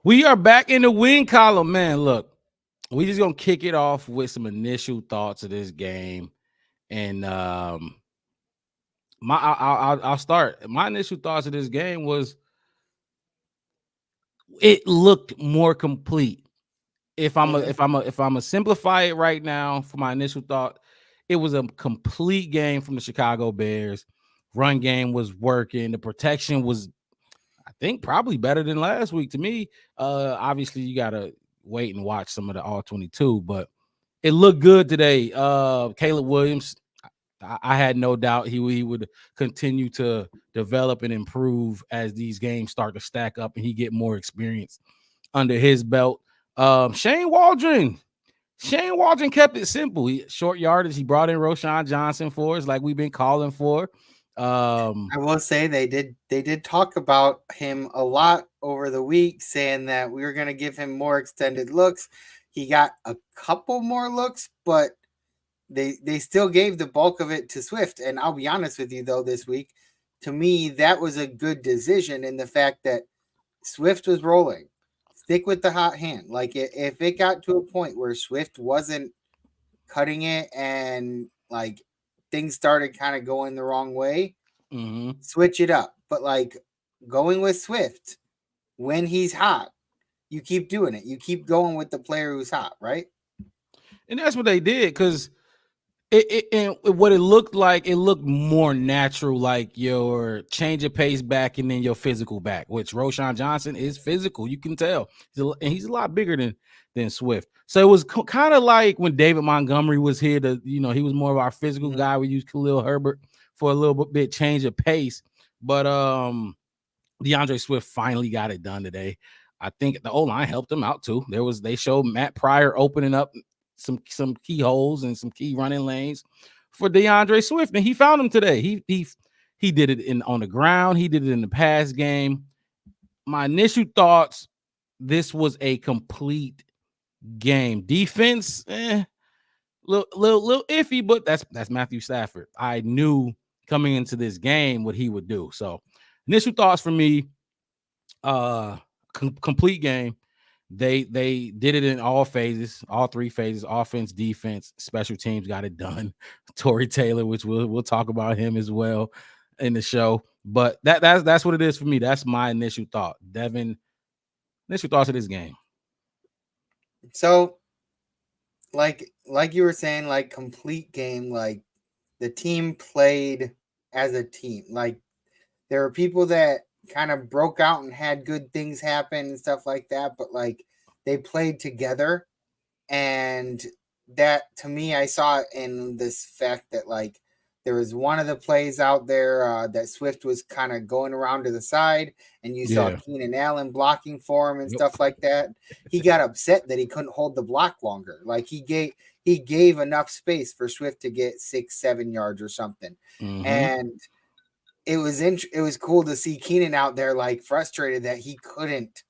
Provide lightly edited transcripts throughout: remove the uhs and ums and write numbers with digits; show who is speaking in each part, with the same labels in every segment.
Speaker 1: We are back in the win column, man. Look, we just gonna kick it off with some initial thoughts of this game, and I'll start. My initial thoughts of this game was it looked more complete. If I'm a simplify it right now for my initial thought, it was a complete game from the Chicago Bears. Run game was working. The protection was, I think, probably better than last week to me. Obviously, you gotta wait and watch some of the all 22, but it looked good today. Caleb Williams, I had no doubt he would continue to develop and improve as these games start to stack up and he get more experience under his belt. Shane Waldron. Shane Waldron kept it simple. Short yardage. He brought in Roschon Johnson for us, like we've been calling for.
Speaker 2: I will say they did talk about him a lot over the week, saying that we were going to give him more extended looks. He got a couple more looks, but they still gave the bulk of it to Swift. And I'll be honest with you, though, this week, to me, that was a good decision in the fact that Swift was rolling. Stick with the hot hand. Like, if it got to a point where Swift wasn't cutting it and, like, things started kind of going the wrong way, switch it up. But, like, going with Swift when he's hot, you keep doing it. You keep going with the player who's hot, right?
Speaker 1: And that's what they did, because and what it looked like, it looked more natural, like your change of pace back and then your physical back, which Roschon Johnson is physical. You can tell. And he's a lot bigger than Swift. So it was kind of like when David Montgomery was here he was more of our physical guy. We used Khalil Herbert for a little bit change of pace. But DeAndre Swift finally got it done today. I think the O-line helped him out too. They showed Matt Pryor opening up some key holes and some key running lanes for DeAndre Swift, and he found them today. He did it on the ground. He did it in the pass game. My initial thoughts: this was a complete game. Defense, little iffy, but that's Matthew Stafford. I knew coming into this game what he would do. So, initial thoughts for me: complete game. They did it in all phases, all three phases: offense, defense, special teams got it done. Torrey Taylor, which we'll talk about him as well in the show. But that's what it is for me. That's my initial thought. Devin, initial thoughts of this game.
Speaker 2: So, like you were saying, like, complete game, like the team played as a team. Like, there were people that kind of broke out and had good things happen and stuff like that, but like they played together. And that, to me, I saw it in this fact that, like, there was one of the plays out there that Swift was kind of going around to the side, and you saw
Speaker 1: Yeah.
Speaker 2: Keenan Allen blocking for him and
Speaker 1: Yep.
Speaker 2: stuff like that. He got upset that he couldn't hold the block longer. Like, he gave enough space for Swift to get 6-7 yards or something. And it was cool to see Keenan out there, like, frustrated that he couldn't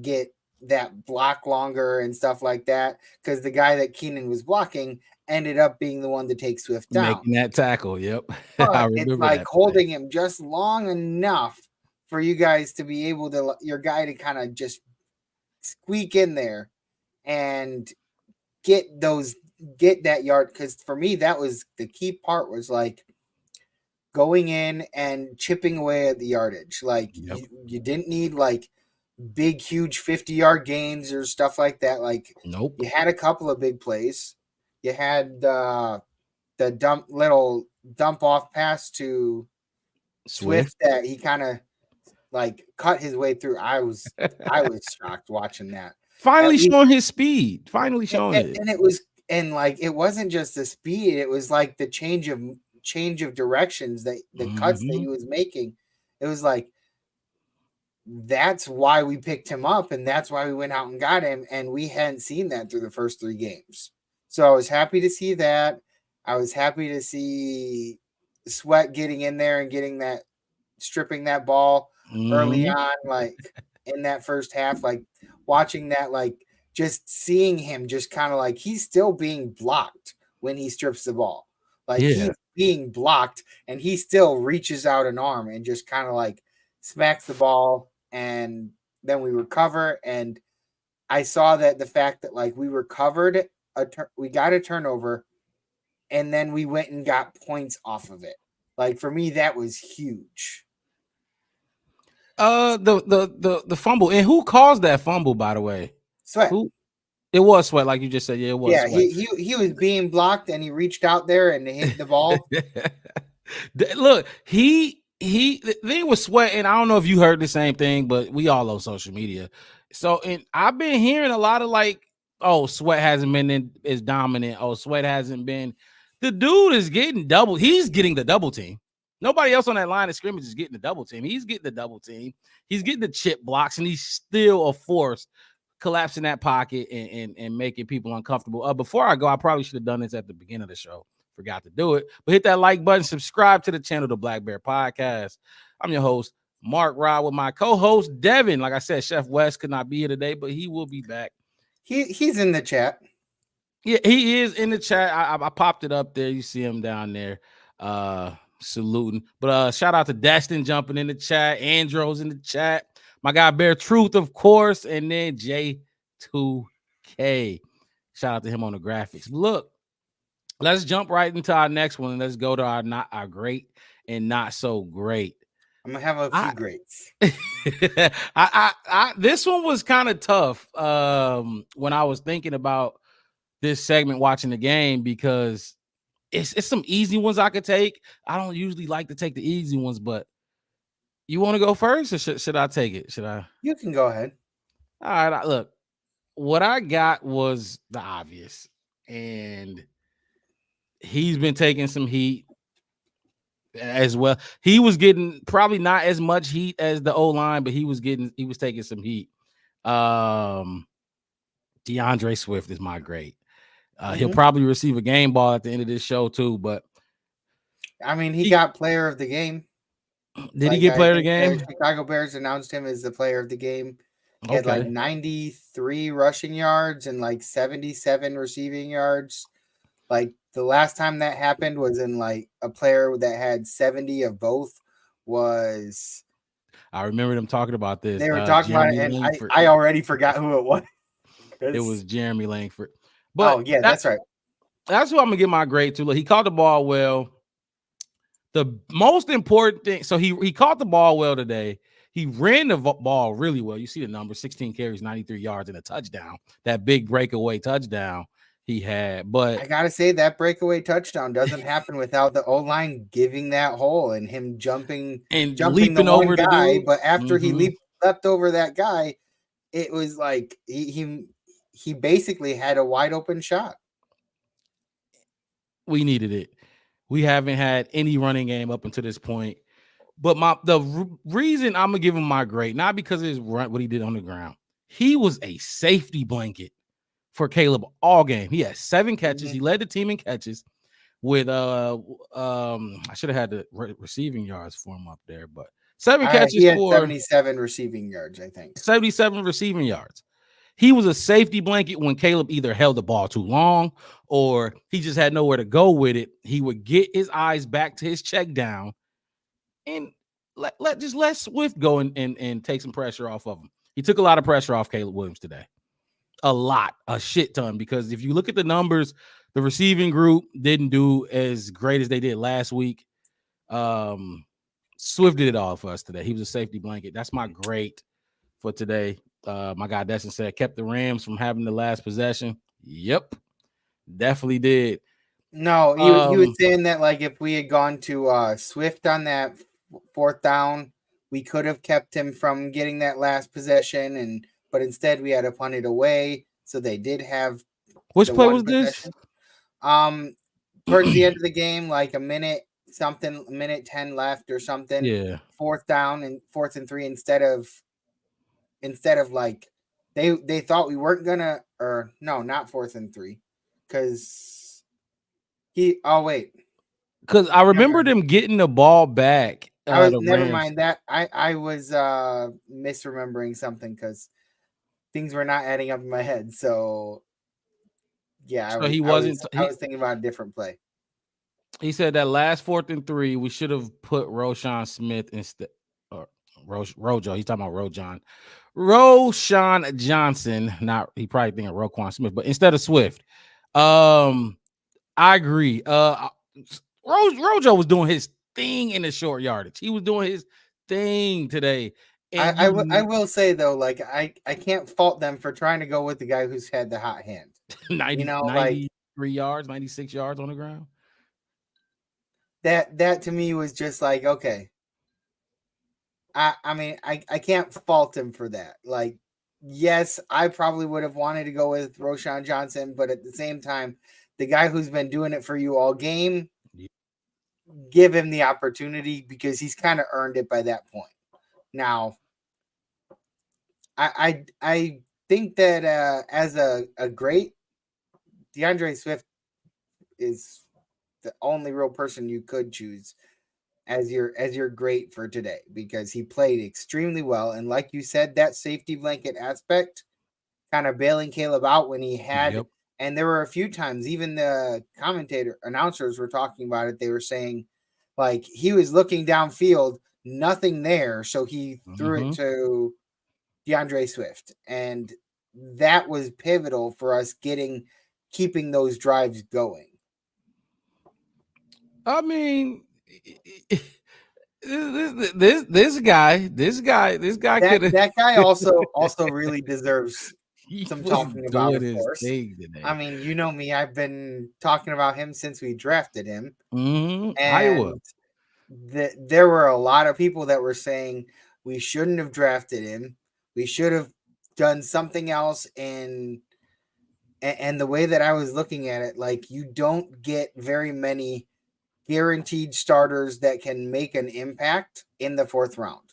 Speaker 2: get that block longer and stuff like that, because the guy that Keenan was blocking ended up being the one to take Swift down.
Speaker 1: Making that tackle. Yep. I
Speaker 2: But it's
Speaker 1: remember
Speaker 2: like
Speaker 1: that play.
Speaker 2: holding him just long enough for you guys to be able to, your guy to kind of just squeak in there and get that yard. Because for me, that was the key part, was like going in and chipping away at the yardage. Like,
Speaker 1: Yep.
Speaker 2: you didn't need like big, huge 50-yard gains or stuff like that. Like,
Speaker 1: Nope.
Speaker 2: you had a couple of big plays. You had the little dump off pass to Swift
Speaker 1: Swift.
Speaker 2: that he kind of like cut his way through. I was shocked watching that. At
Speaker 1: Finally
Speaker 2: least,
Speaker 1: showing his speed. Finally showing it.
Speaker 2: and it was, and like, it wasn't just the speed, it was like the change of directions, that the cuts that he was making. It was like, that's why we picked him up, and that's why we went out and got him, and we hadn't seen that through the first 3 games. So I was happy to see that. I was happy to see Sweat getting in there and stripping that ball early on, like in that first half, like watching that, like just seeing him just kind of like, he's still being blocked when he strips the ball. Like,
Speaker 1: Yeah.
Speaker 2: he's being blocked and he still reaches out an arm and just kind of like smacks the ball and then we recover, and I saw that the fact that like we recovered we got a turnover, and then we went and got points off of it. Like for me, that was huge.
Speaker 1: The fumble, and who caused that fumble, by the way?
Speaker 2: Sweat.
Speaker 1: Who? It was Sweat, like you just said. Yeah, it was.
Speaker 2: Yeah,
Speaker 1: Sweat.
Speaker 2: he was being blocked, and he reached out there and hit the ball.
Speaker 1: Look, the thing was Sweat, and I don't know if you heard the same thing, but we all on social media. So, and I've been hearing a lot of like, oh, Sweat hasn't been as dominant. Oh, Sweat hasn't been. The dude is getting double. He's getting the double team. Nobody else on that line of scrimmage is getting the double team. He's getting the double team. He's getting the chip blocks, and he's still a force collapsing that pocket and making people uncomfortable. Before I go, I probably should have done this at the beginning of the show. Forgot to do it, but hit that like button, subscribe to the channel, the Black Bear Podcast. I'm your host, Mark Rod, with my co-host Devin. Like I said, Chef West could not be here today, but he will be back.
Speaker 2: He's in the chat.
Speaker 1: Yeah, he is in the chat. I popped it up there. You see him down there saluting. But shout out to Destin jumping in the chat. Andros in the chat. My guy Bear Truth, of course, and then J2K. Shout out to him on the graphics. Look, let's jump right into our next one. Let's go to our great and not so great.
Speaker 2: I'm gonna have a few greats.
Speaker 1: This one was kind of tough when I was thinking about this segment, watching the game, because it's some easy ones I could take. I don't usually like to take the easy ones, but you want to go first, or should I take it? Should I?
Speaker 2: You can go ahead.
Speaker 1: All right. Look, what I got was the obvious, and he's been taking some heat as well. He was getting probably not as much heat as the O-line, but he was taking some heat. DeAndre Swift is my great. He'll probably receive a game ball at the end of this show too, but
Speaker 2: I mean, he got player of the game.
Speaker 1: Did he get player of the game?
Speaker 2: The Chicago Bears announced him as the player of the game. He had like 93 rushing yards and like 77 receiving yards. Like the last time that happened was in like a player that had 70 of both was.
Speaker 1: I remember them talking about this.
Speaker 2: They were talking about it, and I already forgot who it was.
Speaker 1: It was Jeremy Langford. But
Speaker 2: that's right.
Speaker 1: That's who I'm gonna give my grade to. Look, he caught the ball well. The most important thing, so he caught the ball well today. He ran the ball really well. You see the number: 16 carries, 93 yards, and a touchdown. That big breakaway touchdown he had. But
Speaker 2: I gotta say that breakaway touchdown doesn't happen without the O-line giving that hole and him jumping
Speaker 1: leaping over the guy.
Speaker 2: But after he leapt over that guy, it was like he basically had a wide open shot.
Speaker 1: We needed it. We haven't had any running game up until this point. But the reason I'm gonna give him my grade, not because of his run, what he did on the ground. He was a safety blanket for Caleb all game. He had 7 catches. He led the team in catches with I should have had the receiving yards for him up there, but 7 catches.
Speaker 2: He had 77 receiving yards, I think.
Speaker 1: 77 receiving yards. He was a safety blanket when Caleb either held the ball too long or he just had nowhere to go with it. He would get his eyes back to his check down and let Swift go and take some pressure off of him. He took a lot of pressure off Caleb Williams today. A shit ton, because if you look at the numbers, the receiving group didn't do as great as they did last week. Swift did it all for us today. He was a safety blanket. That's my great for today. My guy Destin said kept the Rams from having the last possession. Yep, definitely did.
Speaker 2: No, he was saying that like if we had gone to Swift on that 4th down, we could have kept him from getting that last possession, but instead we had to punt it away. So they did have.
Speaker 1: Which play was this?
Speaker 2: Towards the end of the game, like a minute 10 left or something.
Speaker 1: Yeah.
Speaker 2: 4th down and 4th and 3 instead of like they thought we weren't gonna, or no, not 4th and 3, because
Speaker 1: because I remember them getting the ball back.
Speaker 2: Never mind that. I was misremembering something because things were not adding up in my head. So yeah,
Speaker 1: so
Speaker 2: I was thinking about a different play.
Speaker 1: He said that last 4th and 3, we should have put Roschon Smith instead, or Rojo. He's talking about Roshan Johnson, not he probably thinking Roquan Smith, but instead of Swift, I agree. Rojo was doing his thing in the short yardage. He was doing his thing today, and
Speaker 2: I will say though, like I can't fault them for trying to go with the guy who's had the hot hand.
Speaker 1: 90,
Speaker 2: Like
Speaker 1: 93 yards, 96 yards on the ground.
Speaker 2: that to me was just like, okay. I mean, I can't fault him for that. Like, yes, I probably would have wanted to go with Roshan Johnson, but at the same time, the guy who's been doing it for you all game, give him the opportunity because he's kind of earned it by that point. Now, I think that as a great, DeAndre Swift is the only real person you could choose as your great for today because he played extremely well. And like you said, that safety blanket aspect kind of bailing Caleb out when he had, and there were a few times, even the announcers were talking about it. They were saying like he was looking downfield, nothing there. So he threw it to DeAndre Swift. And that was pivotal for us keeping those drives going.
Speaker 1: I mean, this guy could have.
Speaker 2: That guy also really deserves some talking about, of course. I mean, you know me, I've been talking about him since we drafted him.
Speaker 1: And
Speaker 2: Iowa. There were a lot of people that were saying we shouldn't have drafted him. We should have done something else. And the way that I was looking at it, like you don't get very many guaranteed starters that can make an impact in the fourth round.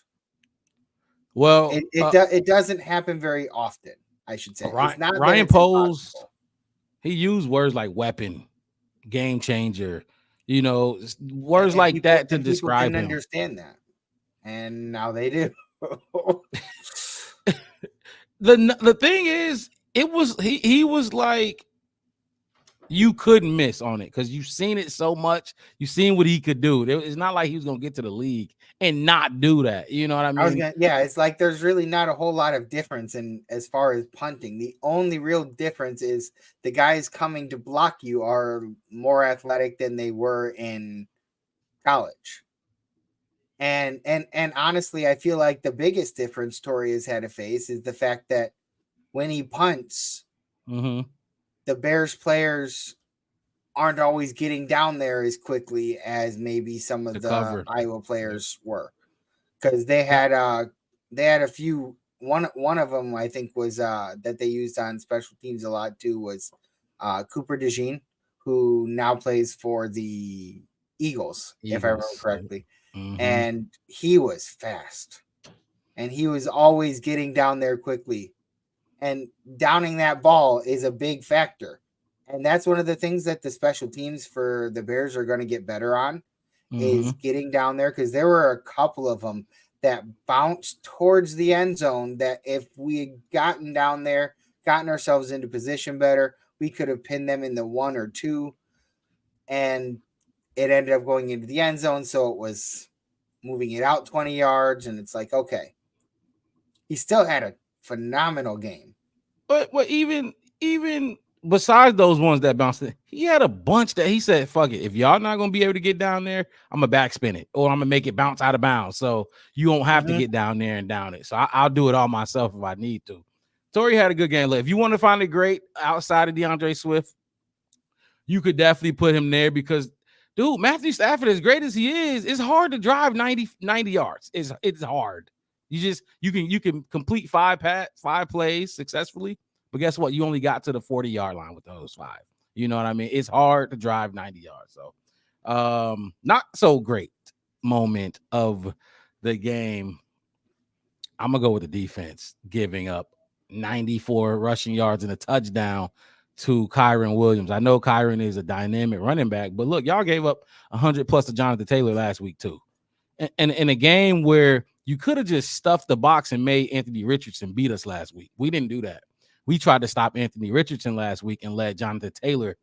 Speaker 1: Well,
Speaker 2: it doesn't happen very often, I should say.
Speaker 1: It's not Ryan Poles. He used words like weapon, game changer, words like that to describe him.
Speaker 2: Understand that, and now they do.
Speaker 1: The thing is, he was like you couldn't miss on it because you've seen it so much. You've seen what he could do. It's not like he was gonna get to the league and not do that. You know what I mean?
Speaker 2: It's like there's really not a whole lot of difference in as far as punting. The only real difference is the guys coming to block you are more athletic than they were in college. And honestly, I feel like the biggest difference Torrey has had to face is the fact that when he punts, the Bears players aren't always getting down there as quickly as maybe some of the Iowa players were, because they had a few. One of them I think was that they used on special teams a lot too was Cooper DeJean, who now plays for the Eagles. If I remember correctly. And he was fast, and he was always getting down there quickly, and downing that ball is a big factor. And that's one of the things that the special teams for the Bears are going to get better on is getting down there, because there were a couple of them that bounced towards the end zone that if we had gotten down there, gotten ourselves into position better, we could have pinned them in the 1 or 2, and it ended up going into the end zone. So it was moving it out 20 yards, and it's like, okay, he still had a phenomenal game.
Speaker 1: But even besides those ones that bounced in, he had a bunch that he said, fuck it. If y'all not going to be able to get down there, I'm going to backspin it, or I'm going to make it bounce out of bounds. So you won't have to get down there and down it. So I'll do it all myself if I need to. Torrey had a good game. If you want to find a great outside of DeAndre Swift, you could definitely put him there because, dude, Matthew Stafford, as great as he is, it's hard to drive 90 yards. It's hard. You can complete five plays successfully, but guess what? You only got to the 40-yard line with those 5. You know what I mean? It's hard to drive 90 yards. So, not so great moment of the game. I'm gonna go with the defense giving up 94 rushing yards and a touchdown to Kyren Williams. I know Kyren is a dynamic running back, but look, y'all gave up 100 plus to Jonathan Taylor last week too. And in a game where you could have just stuffed the box and made Anthony Richardson beat us last week. We didn't do that. We tried to stop Anthony Richardson last week and let Jonathan Taylor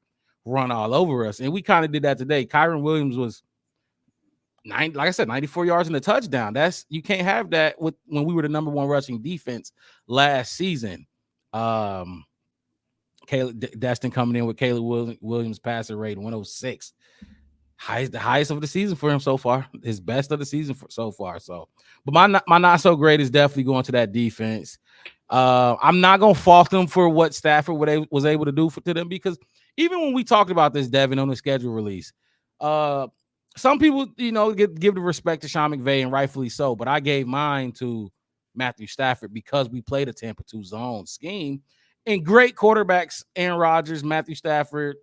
Speaker 1: run all over us. And we kind of did that today. Kyren Williams was like I said, 94 yards and a touchdown. That's you can't have that with when we were the number one rushing defense last season. Destin coming in with Caleb Williams passer rate 106. The highest of the season for him so far. His best of the season so far. So, but my not so great is definitely going to that defense. I'm not gonna fault them for what Stafford was able to do to them, because even when we talked about this, Devin, on the schedule release, some people, give the respect to Sean McVay, and rightfully so. But I gave mine to Matthew Stafford because we played a Tampa 2 zone scheme and great quarterbacks, Aaron Rodgers, Matthew Stafford,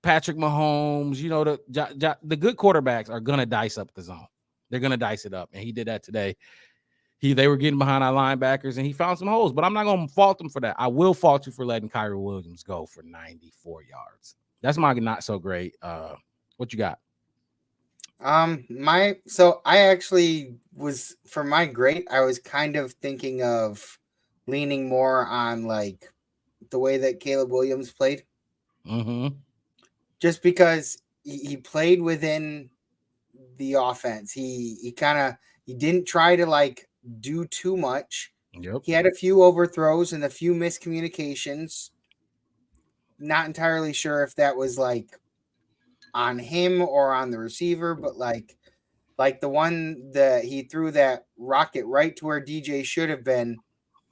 Speaker 1: Patrick Mahomes. The good quarterbacks are gonna dice up the zone. They're gonna dice it up, and he did that today. They were getting behind our linebackers, and he found some holes. But I'm not gonna fault him for that. I will fault you for letting Kyrie Williams go for 94 yards. That's my not so great. What you got?
Speaker 2: I actually was, for my great, I was kind of thinking of leaning more on like the way that Caleb Williams played. Just because he played within the offense. He didn't try to like do too much.
Speaker 1: Yep.
Speaker 2: He had a few overthrows and a few miscommunications. Not entirely sure if that was like on him or on the receiver, but like the one that he threw that rocket right to where DJ should have been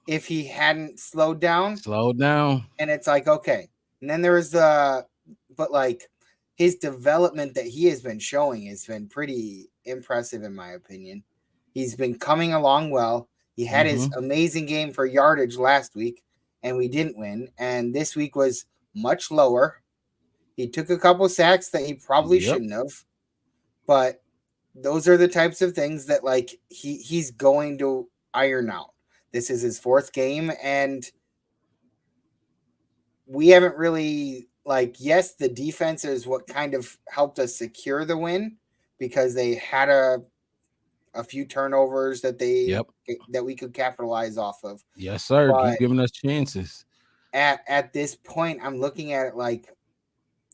Speaker 2: if he hadn't slowed down. And it's like, okay. And then there was but like his development that he has been showing has been pretty impressive in my opinion. He's been coming along well. He had his amazing game for yardage last week, and we didn't win. And this week was much lower. He took a couple sacks that he probably shouldn't have, but those are the types of things that like he's going to iron out. This is his fourth game, and we haven't really yes, the defense is what kind of helped us secure the win because they had a few turnovers that that we could capitalize off of.
Speaker 1: Yes, sir. Keep giving us chances.
Speaker 2: At this point, I'm looking at it like,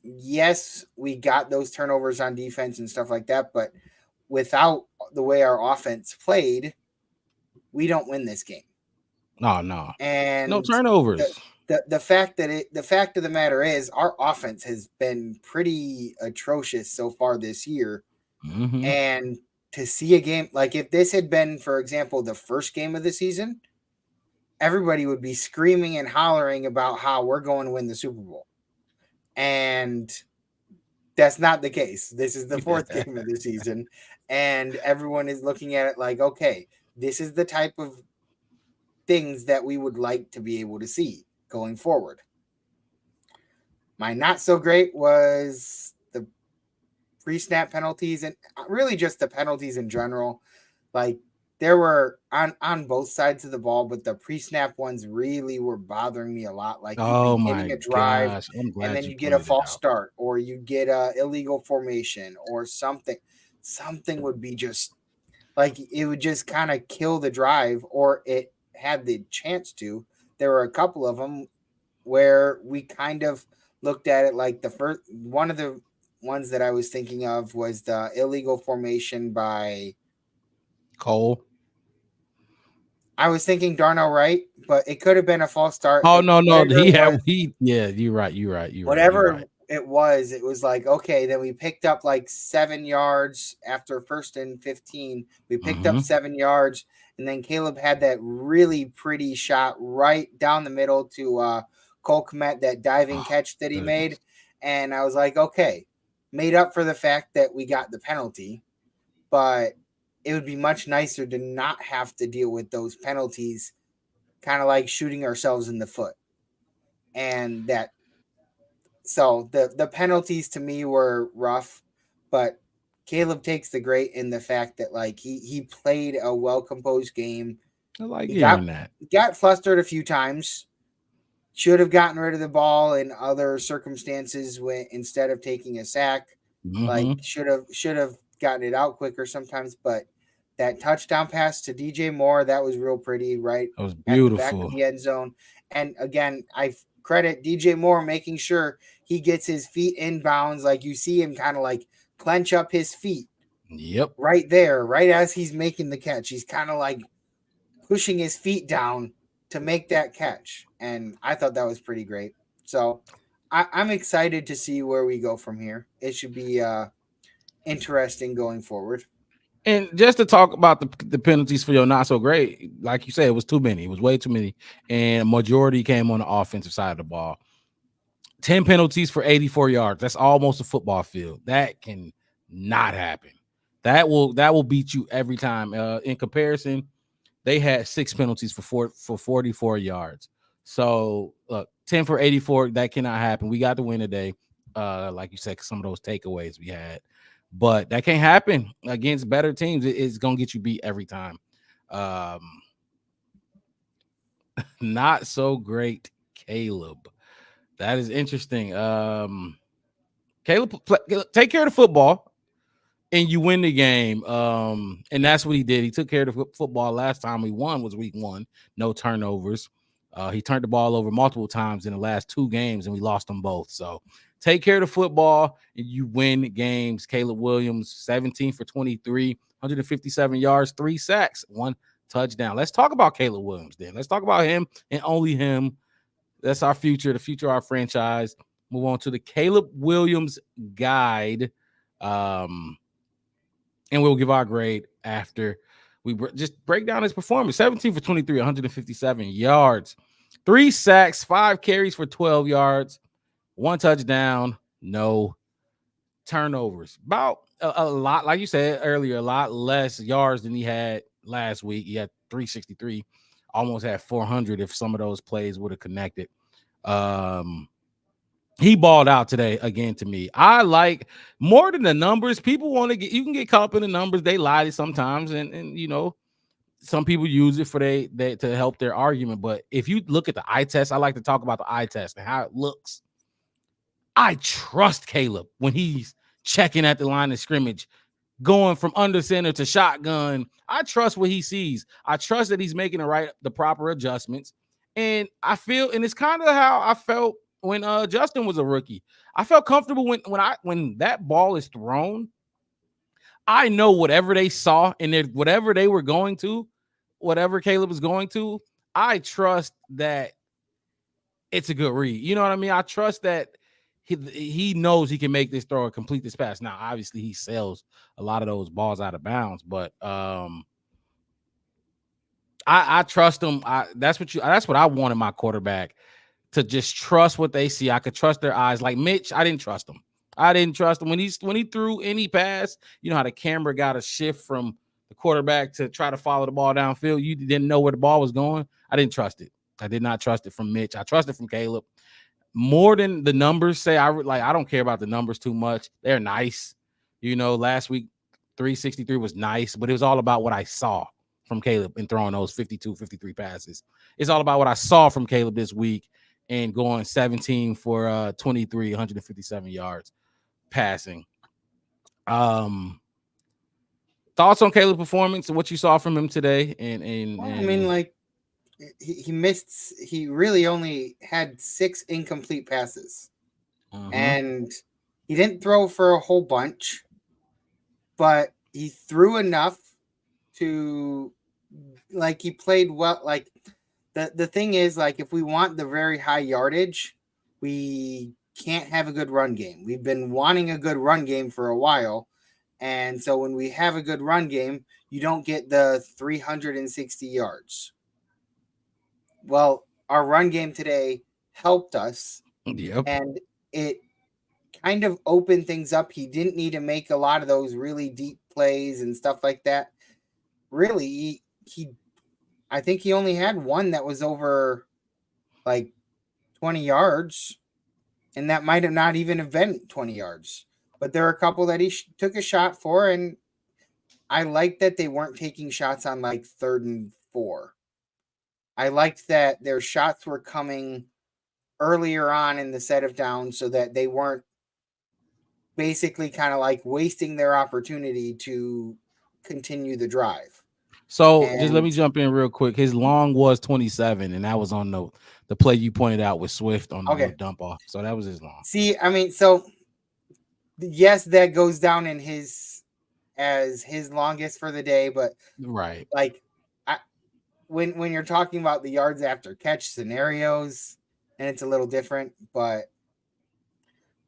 Speaker 2: yes, we got those turnovers on defense and stuff like that, but without the way our offense played, we don't win this game.
Speaker 1: No.
Speaker 2: And
Speaker 1: no turnovers.
Speaker 2: The fact of the matter is our offense has been pretty atrocious so far this year. And to see a game like if this had been, for example, the first game of the season, everybody would be screaming and hollering about how we're going to win the Super Bowl. And that's not the case. This is the fourth game of the season, and everyone is looking at it like, okay, this is the type of things that we would like to be able to see going forward. My not so great was the pre-snap penalties, and really just the penalties in general. Like there were on both sides of the ball, but the pre-snap ones really were bothering me a lot. Like you'd be getting a drive, and then you get a false start, or you get a illegal formation, or something. Something would be just like it would just kind of kill the drive, or it had the chance to. There were a couple of them where we kind of looked at it like the first one of the ones that I was thinking of was the illegal formation by
Speaker 1: Cole.
Speaker 2: I was thinking Darnell Wright, but it could have been a false start.
Speaker 1: Oh, no. Yeah, you're right.
Speaker 2: Whatever it was like, okay, then we picked up like 7 yards after 1st and 15. We picked up 7 yards, and then Caleb had that really pretty shot right down the middle to Cole Kmet, that diving catch that he made. And I was like, okay, made up for the fact that we got the penalty, but it would be much nicer to not have to deal with those penalties, kind of like shooting ourselves in the foot. And so the penalties to me were rough, but Caleb takes the great in the fact that like he played a well-composed game.
Speaker 1: I like hearing that.
Speaker 2: Got flustered a few times. Should have gotten rid of the ball in other circumstances instead of taking a sack. Like should have gotten it out quicker sometimes, but that touchdown pass to DJ Moore, that was real pretty, right?
Speaker 1: That was beautiful.
Speaker 2: At the back of the end zone. And again, I credit DJ Moore making sure he gets his feet in bounds. Like you see him kind of like clench up his feet
Speaker 1: Yep.
Speaker 2: Right there, right as he's making the catch, he's kind of like pushing his feet down to make that catch. And I thought that was pretty great. So I'm excited to see where we go from here. It should be interesting going forward.
Speaker 1: And just to talk about the penalties for your not so great, like you said, it was too many. It was way too many. And majority came on the offensive side of the ball. 10 penalties for 84 yards. That's almost a football field. That can not happen. That will beat you every time. In comparison, they had 6 penalties for 44 yards. So look, 10 for 84, that cannot happen. We got the win today. Like you said, some of those takeaways we had. But that can't happen against better teams. It's gonna get you beat every time. Not so great, Caleb. That is interesting. Caleb, take care of the football, and you win the game. And that's what he did. He took care of the football. Last time we won was week 1, no turnovers. He turned the ball over multiple times in the last 2 games, and we lost them both. So take care of the football, and you win games. Caleb Williams, 17 for 23, 157 yards, 3 sacks, 1 touchdown. Let's talk about Caleb Williams then. Let's talk about him and only him. That's our future, the future of our franchise. Move on to the Caleb Williams guide. And we'll give our grade after we just break down his performance. 17 for 23, 157 yards, 3 sacks, 5 carries for 12 yards, 1 touchdown, no turnovers. About a lot, like you said earlier, a lot less yards than he had last week. He had 363, almost had 400 if some of those plays would have connected. He balled out today again to me. I like more than the numbers. People want to get, you can get caught up in the numbers. They lie sometimes, and you know, some people use it for they to help their argument. But if you look at the eye test, I like to talk about the eye test and how it looks. I trust Caleb when he's checking at the line of scrimmage, going from under center to shotgun. I trust what he sees. I trust that he's making the proper adjustments. And I feel, and it's kind of how I felt when Justin was a rookie. I felt comfortable when that ball is thrown. I know whatever they saw and whatever they were going to, whatever Caleb was going to, I trust that it's a good read. You know what I mean? I trust that he knows he can make this throw and complete this pass. Now, obviously, he sells a lot of those balls out of bounds, but I trust him. That's what I want in my quarterback, to just trust what they see. I could trust their eyes. Like Mitch, I didn't trust him. When he threw any pass. You know how the camera got a shift from the quarterback to try to follow the ball downfield. You didn't know where the ball was going. I didn't trust it. I did not trust it from Mitch. I trusted from Caleb more than the numbers say. I don't care about the numbers too much. They're nice. You know, last week 363 was nice, but it was all about what I saw from Caleb in throwing those 52, 53 passes. It's all about what I saw from Caleb this week and going 17 for 23, 157 yards passing. Thoughts on Caleb's performance and what you saw from him today?
Speaker 2: I mean, like, he really only had 6 incomplete passes. And he didn't throw for a whole bunch, but he threw enough to, like, he played well. Like, the thing is, like, if we want the very high yardage, we can't have a good run game. We've been wanting a good run game for a while. And so when we have a good run game, you don't get the 360 yards. Well, our run game today helped us.
Speaker 1: Yep.
Speaker 2: And it kind of opened things up. He didn't need to make a lot of those really deep plays and stuff like that. Really, I think he only had one that was over like 20 yards, and that might have not even have been 20 yards. But there are a couple that he took a shot for, and I liked that they weren't taking shots on like 3rd and 4. I liked that their shots were coming earlier on in the set of downs so that they weren't basically kind of like wasting their opportunity to continue the drive.
Speaker 1: So just let me jump in real quick. His long was 27, and that was on the play you pointed out with Swift on the dump off. So that was his long.
Speaker 2: See, I mean, so yes, that goes down in his as his longest for the day, but
Speaker 1: Right.
Speaker 2: like I, when you're talking about the yards after catch scenarios, and it's a little different, but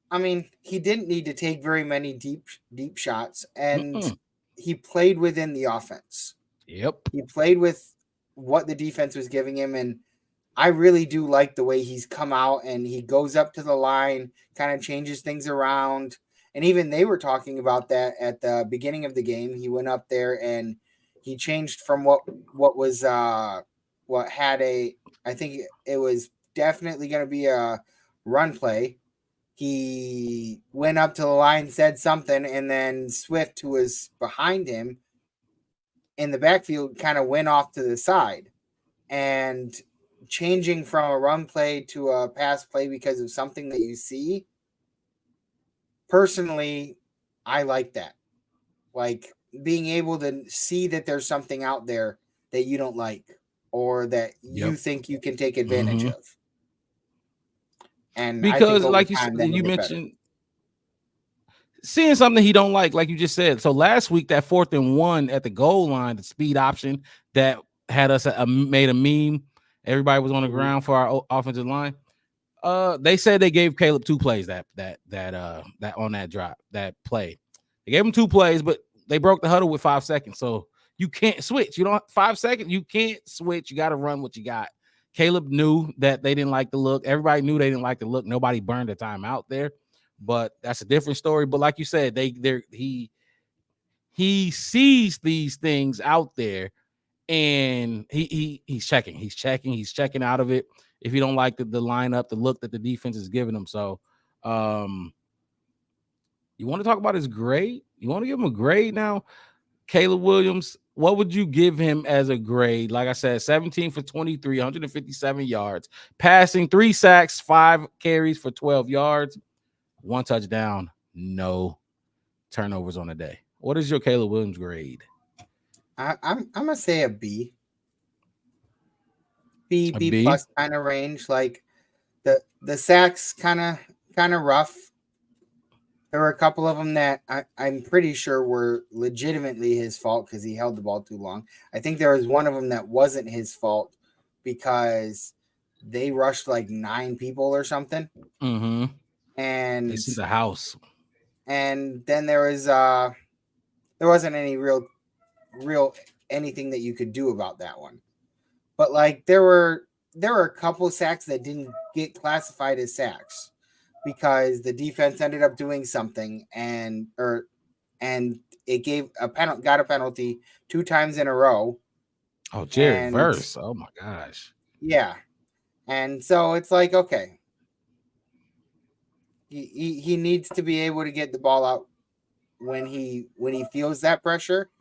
Speaker 2: I mean, he didn't need to take very many deep shots, and
Speaker 1: Mm-mm.
Speaker 2: he played within the offense.
Speaker 1: Yep.
Speaker 2: He played with what the defense was giving him, and I really do like the way he's come out and he goes up to the line, kind of changes things around. And even they were talking about that at the beginning of the game. He went up there and he changed from what was what had a I think it was definitely going to be a run play. He went up to the line, said something, and then Swift, who was behind him in the backfield, kind of went off to the side. And changing from a run play to a pass play because of something that you see, personally, I like that. Like being able to see that there's something out there that you don't like or that you
Speaker 1: Yep.
Speaker 2: think you can take advantage of. And I think
Speaker 1: Because,
Speaker 2: over
Speaker 1: like you said,
Speaker 2: time that'll
Speaker 1: you
Speaker 2: get better.
Speaker 1: mentioned seeing something he don't like you just said. So last week, that 4th and 1 at the goal line, the speed option that had us made a meme. Everybody was on the ground for our offensive line. They said they gave Caleb 2 plays that on that drop, that play. They gave him 2 plays, but they broke the huddle with 5 seconds. So you can't switch. You don't 5 seconds. You can't switch. You got to run what you got. Caleb knew that they didn't like the look. Everybody knew they didn't like the look. Nobody burned a time out there, but that's a different story. But like you said, he sees these things out there, and he's checking out of it if you don't like the lineup, the look that the defense is giving him. So, you want to talk about his grade? You want to give him a grade now? Caleb Williams, what would you give him as a grade? Like I said, 17 for 23, 157 yards, passing, 3 sacks, 5 carries for 12 yards, 1 touchdown, no turnovers on the day. What is your Caleb Williams grade?
Speaker 2: I'm gonna say a B. B
Speaker 1: A
Speaker 2: B
Speaker 1: B?
Speaker 2: plus kind of range. Like the sacks kind of rough. There were a couple of them that I'm pretty sure were legitimately his fault because he held the ball too long. I think there was one of them that wasn't his fault because they rushed like 9 people or something.
Speaker 1: Mm-hmm.
Speaker 2: And
Speaker 1: They see the house.
Speaker 2: And then there wasn't any real anything that you could do about that one. But like there were a couple sacks that didn't get classified as sacks because the defense ended up doing something and it got a penalty 2 times in a row.
Speaker 1: Oh, Jared Verse. Oh my gosh.
Speaker 2: Yeah. And so it's like, okay. He needs to be able to get the ball out when he feels that pressure.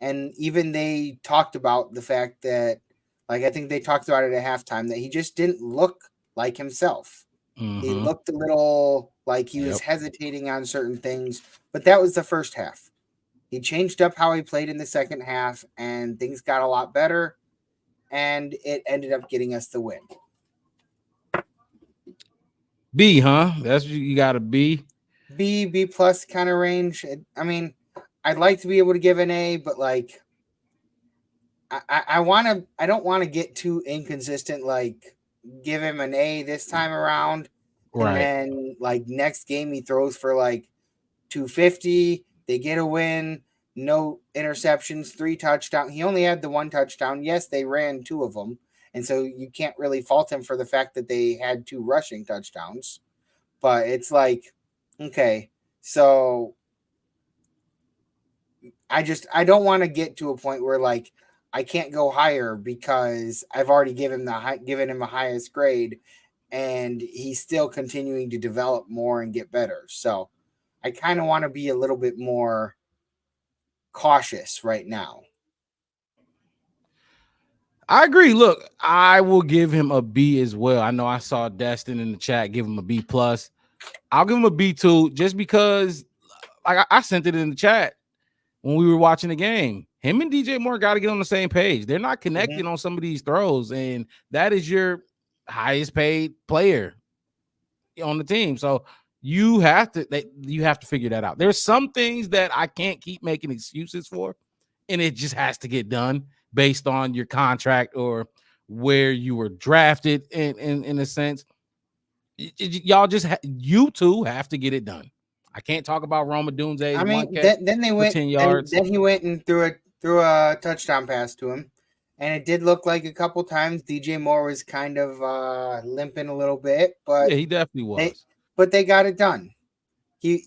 Speaker 2: And even they talked about the fact that, like, I think they talked about it at halftime, that he just didn't look like himself.
Speaker 1: Mm-hmm.
Speaker 2: He looked a little like he was hesitating on certain things, but that was the first half. He changed up how he played in the second half, and things got a lot better, and it ended up getting us the win.
Speaker 1: B, huh? That's what you got a B.
Speaker 2: B plus kind of range. I mean, I'd like to be able to give an A, but like I don't want to get too inconsistent, like give him an A this time around.
Speaker 1: Right.
Speaker 2: And then like next game he throws for like 250. They get a win, no interceptions, 3 touchdowns. He only had the 1 touchdown. Yes, they ran 2 of them. And so you can't really fault him for the fact that they had 2 rushing touchdowns. But it's like, okay, so I don't want to get to a point where like I can't go higher because I've already given him the highest grade, and he's still continuing to develop more and get better. So I kind of want to be a little bit more cautious right now.
Speaker 1: I agree. Look, I will give him a B as well. I know I saw Destin in the chat give him a B plus. I'll give him a B too, just because like I sent it in the chat when we were watching the game. Him and DJ Moore got to get on the same page. They're not connecting on some of these throws, and that is your highest paid player on the team. So You have to figure that out. There's some things that I can't keep making excuses for, and it just has to get done based on your contract or where you were drafted in a sense. Y'all just you two have to get it done. I can't talk about Roma Dunze's
Speaker 2: I
Speaker 1: one
Speaker 2: mean,
Speaker 1: catch
Speaker 2: then they
Speaker 1: for
Speaker 2: went.
Speaker 1: 10
Speaker 2: Then
Speaker 1: yards.
Speaker 2: then he went and threw a touchdown pass to him, and it did look like a couple times DJ Moore was kind of limping a little bit,
Speaker 1: Yeah,
Speaker 2: but
Speaker 1: he definitely
Speaker 2: they
Speaker 1: was.
Speaker 2: they got it done. He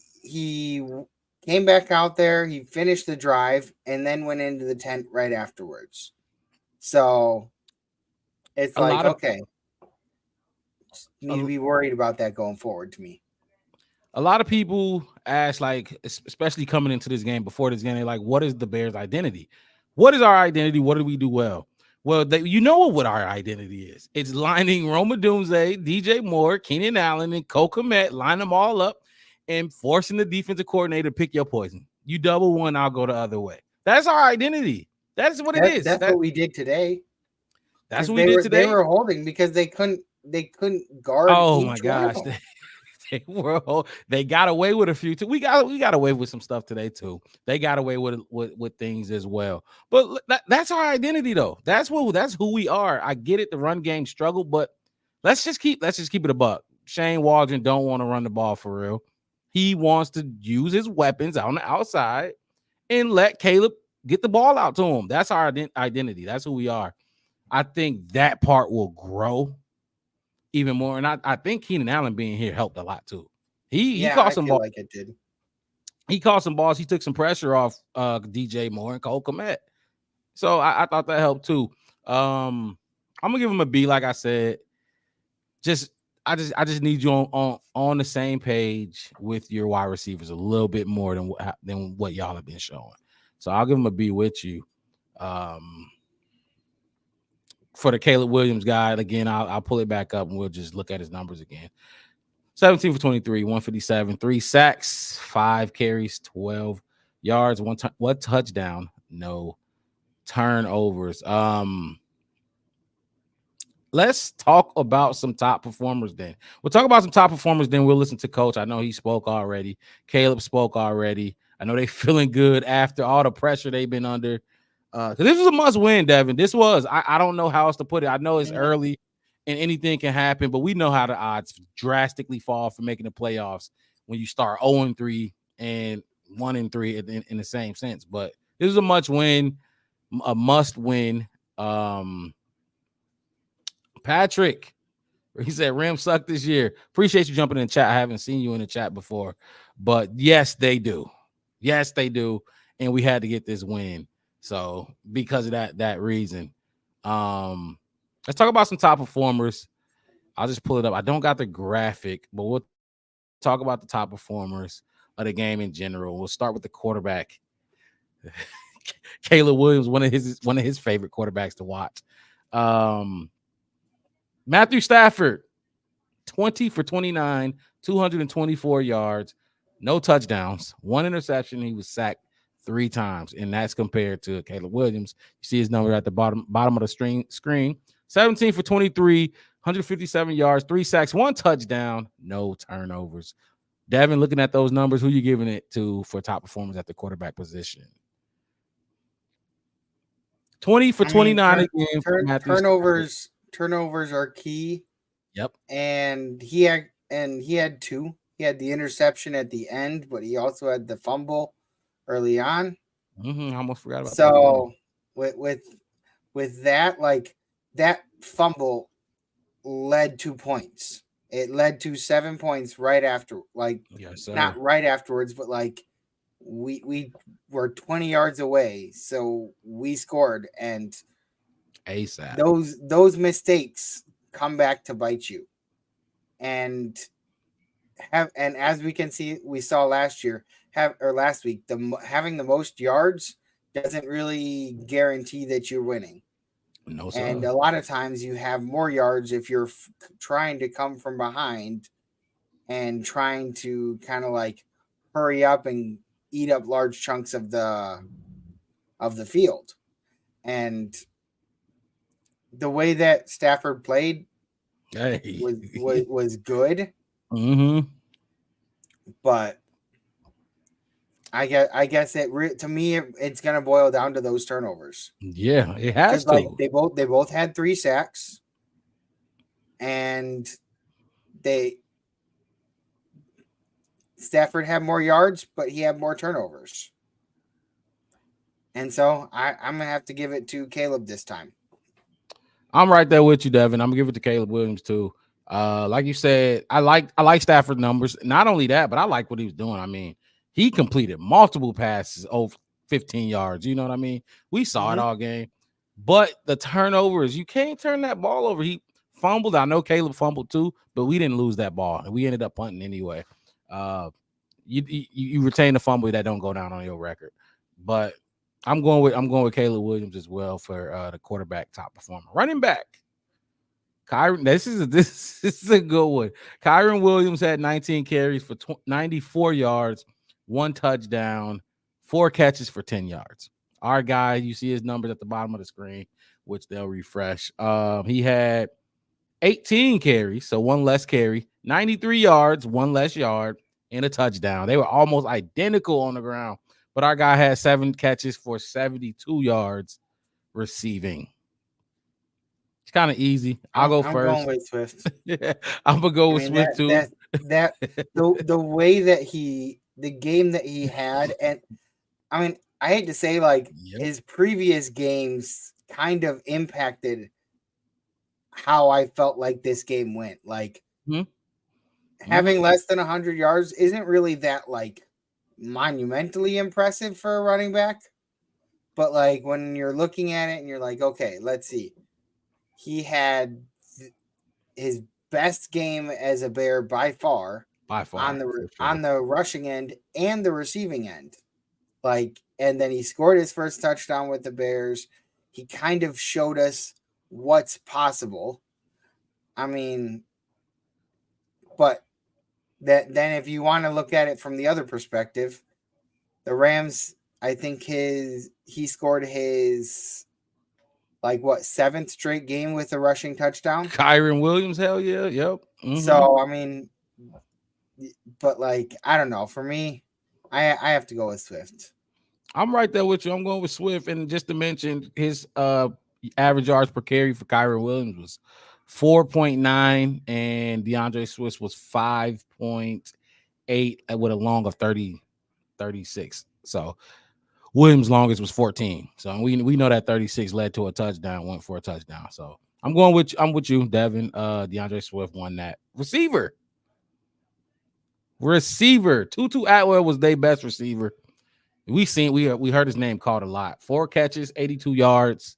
Speaker 2: came back out there. He finished the drive and then went into the tent right afterwards. So it's
Speaker 1: A
Speaker 2: like,
Speaker 1: lot of
Speaker 2: okay, need to
Speaker 1: a,
Speaker 2: be worried about that going forward to me.
Speaker 1: a lot of people ask, like, especially coming into this game, before this game, they're like, what is the Bears' identity? What is our identity? What do we do well? Well, you know what our identity is. It's lining Roma Dunze, DJ Moore, Keenan Allen, and Cole Kmet, line them all up and forcing the defensive coordinator to pick your poison. You double one, I'll go the other way. That's our identity. That's what it is.
Speaker 2: That's what we did today,
Speaker 1: That's
Speaker 2: because
Speaker 1: what we did
Speaker 2: they
Speaker 1: today.
Speaker 2: were holding because they couldn't guard
Speaker 1: Oh my
Speaker 2: each one of
Speaker 1: gosh.
Speaker 2: them.
Speaker 1: They got away with a few too. We got away with some stuff today too. They got away with things as well. But that's our identity though. That's who we are. I get it. The run game struggle, but let's just keep it a buck. Shane Waldron don't want to run the ball for real. He wants to use his weapons on the outside and let Caleb get the ball out to him. That's our identity. That's who we are. I think that part will grow even more. And I think Keenan Allen being here helped a lot too. He
Speaker 2: Yeah,
Speaker 1: caught
Speaker 2: I
Speaker 1: some
Speaker 2: feel
Speaker 1: balls.
Speaker 2: like it did.
Speaker 1: He caught some balls. He took some pressure off DJ Moore and Cole Kmet. So I thought that helped too. I'm gonna give him a B, like I said. I just need you on the same page with your wide receivers a little bit more than what y'all have been showing. So I'll give him a B with you. For the Caleb Williams guy, again, I'll pull it back up and we'll just look at his numbers again. 17 for 23, 157, 3 sacks, 5 carries, 12 yards, one touchdown, no turnovers. Let's talk about some top performers then. We'll talk about some top performers, then we'll listen to Coach. I know he spoke already. Caleb spoke already. I know they feeling good after all the pressure they've been under. Because this was a must win, Devin. This was. I don't know how else to put it. I know it's early and anything can happen, but we know how the odds drastically fall for making the playoffs when you start 0-3 and 1-3 in the same sense. But this is a must win. Patrick, he said Rams suck this year. Appreciate you jumping in the chat. I haven't seen you in the chat before, but yes, they do. Yes, they do. And we had to get this win. So because of that reason. Let's talk about some top performers. I'll just pull it up. I don't got the graphic, but we'll talk about the top performers of the game in general. We'll start with the quarterback. Caleb Williams, one of his favorite quarterbacks to watch. Matthew Stafford, 20 for 29, 224 yards, no touchdowns, 1 interception. He was sacked 3 times, and that's compared to Caleb Williams. You see his number at the bottom of the screen. 17 for 23, 157 yards, 3 sacks, 1 touchdown, no turnovers. Devin, looking at those numbers, who you giving it to for top performance at the quarterback position? 20 for 29 again for Matthew Stafford.
Speaker 2: Turnovers are key.
Speaker 1: Yep.
Speaker 2: And he had 2. He had the interception at the end, but he also had the fumble early on.
Speaker 1: I almost forgot about that.
Speaker 2: So with that, like, that fumble led to points. It led to 7 points right after, like,
Speaker 1: yes, sir.
Speaker 2: Not right afterwards, but like we were 20 yards away, so we scored, and
Speaker 1: ASAP.
Speaker 2: Those mistakes come back to bite you. And as we can see, we saw last week, having the most yards doesn't really guarantee that you're winning.
Speaker 1: No, sir.
Speaker 2: And a lot of times you have more yards if you're trying to come from behind and trying to kind of like hurry up and eat up large chunks of the field. And the way that Stafford played was good.
Speaker 1: Mm-hmm.
Speaker 2: but I guess to me it's gonna boil down to those turnovers
Speaker 1: Yeah, it has
Speaker 2: because like
Speaker 1: to.
Speaker 2: they both had 3 sacks and they Stafford had more yards, but he had more turnovers. And so I'm gonna have to give it to Caleb this time.
Speaker 1: I'm right there with you, Devin. I'm gonna give it to Caleb Williams too. Like you said, I like Stafford numbers. Not only that, but I like what he was doing. I mean, he completed multiple passes over 15 yards. You know what I mean? We saw it
Speaker 2: Mm-hmm.
Speaker 1: all game. But the turnovers, you can't turn that ball over. He fumbled. I know Caleb fumbled too, but we didn't lose that ball, and we ended up punting anyway. Uh, you retain the fumble that don't go down on your record. But I'm going with Caleb Williams as well for the quarterback top performer. Running back. Kyron, this is a good one. Kyron Williams had 19 carries for 94 yards, 1 touchdown, 4 catches for 10 yards. Our guy, you see his numbers at the bottom of the screen, which they'll refresh. He had 18 carries, so one less carry, 93 yards, one less yard, and a touchdown. They were almost identical on the ground, but our guy had 7 catches for 72 yards receiving. It's kind of easy. I'll go
Speaker 2: I'm going
Speaker 1: first.
Speaker 2: with Swift.
Speaker 1: Yeah, I'm gonna go
Speaker 2: I
Speaker 1: with
Speaker 2: mean
Speaker 1: Swift too.
Speaker 2: that the way that the game that he had, and I mean I hate to say like
Speaker 1: Yep.
Speaker 2: his previous games kind of impacted how I felt like this game went. Like
Speaker 1: Mm-hmm.
Speaker 2: having less than 100 yards isn't really that like monumentally impressive for a running back. But like when you're looking at it and you're like, okay, let's see. He had his best game as a Bear by far
Speaker 1: By
Speaker 2: on
Speaker 1: far,
Speaker 2: the
Speaker 1: for
Speaker 2: on
Speaker 1: sure.
Speaker 2: the rushing end and the receiving end. Like, and then he scored his first touchdown with the Bears. He kind of showed us what's possible. I mean, but then if you want to look at it from the other perspective, the Rams, I think he scored his like what 7th straight game with a rushing touchdown.
Speaker 1: Kyron Williams, hell yeah, yep. Mm-hmm.
Speaker 2: So I mean, but like I don't know. For me, I have to go with Swift.
Speaker 1: I'm right there with you. I'm going with Swift, and just to mention his average yards per carry for Kyron Williams was 4.9, and DeAndre Swift was 5.8 with a long of 36. So Williams' longest was 14. So we know that 36 led to a touchdown, went for a touchdown. So I'm with you, Devin. DeAndre Swift won that. Receiver. Tutu Atwell was their best receiver. We heard his name called a lot. 4 catches, 82 yards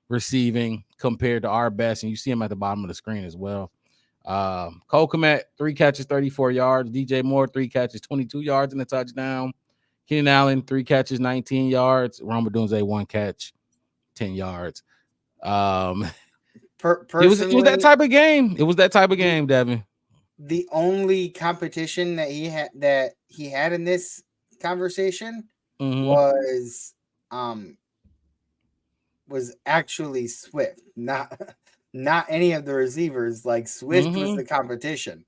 Speaker 1: receiving compared to our best, and you see him at the bottom of the screen as well. Cole Kmet, 3 catches, 34 yards. DJ Moore, 3 catches, 22 yards and a touchdown. Keenan Allen, 3 catches, 19 yards. Roma Dunze, 1 catch, 10 yards. It was that
Speaker 2: Personally,
Speaker 1: type of game. It was that type of game, Devin.
Speaker 2: the only competition that he had in this conversation
Speaker 1: Mm-hmm.
Speaker 2: was um was actually Swift, not any of the receivers. Like Swift was
Speaker 1: Mm-hmm.
Speaker 2: the competition.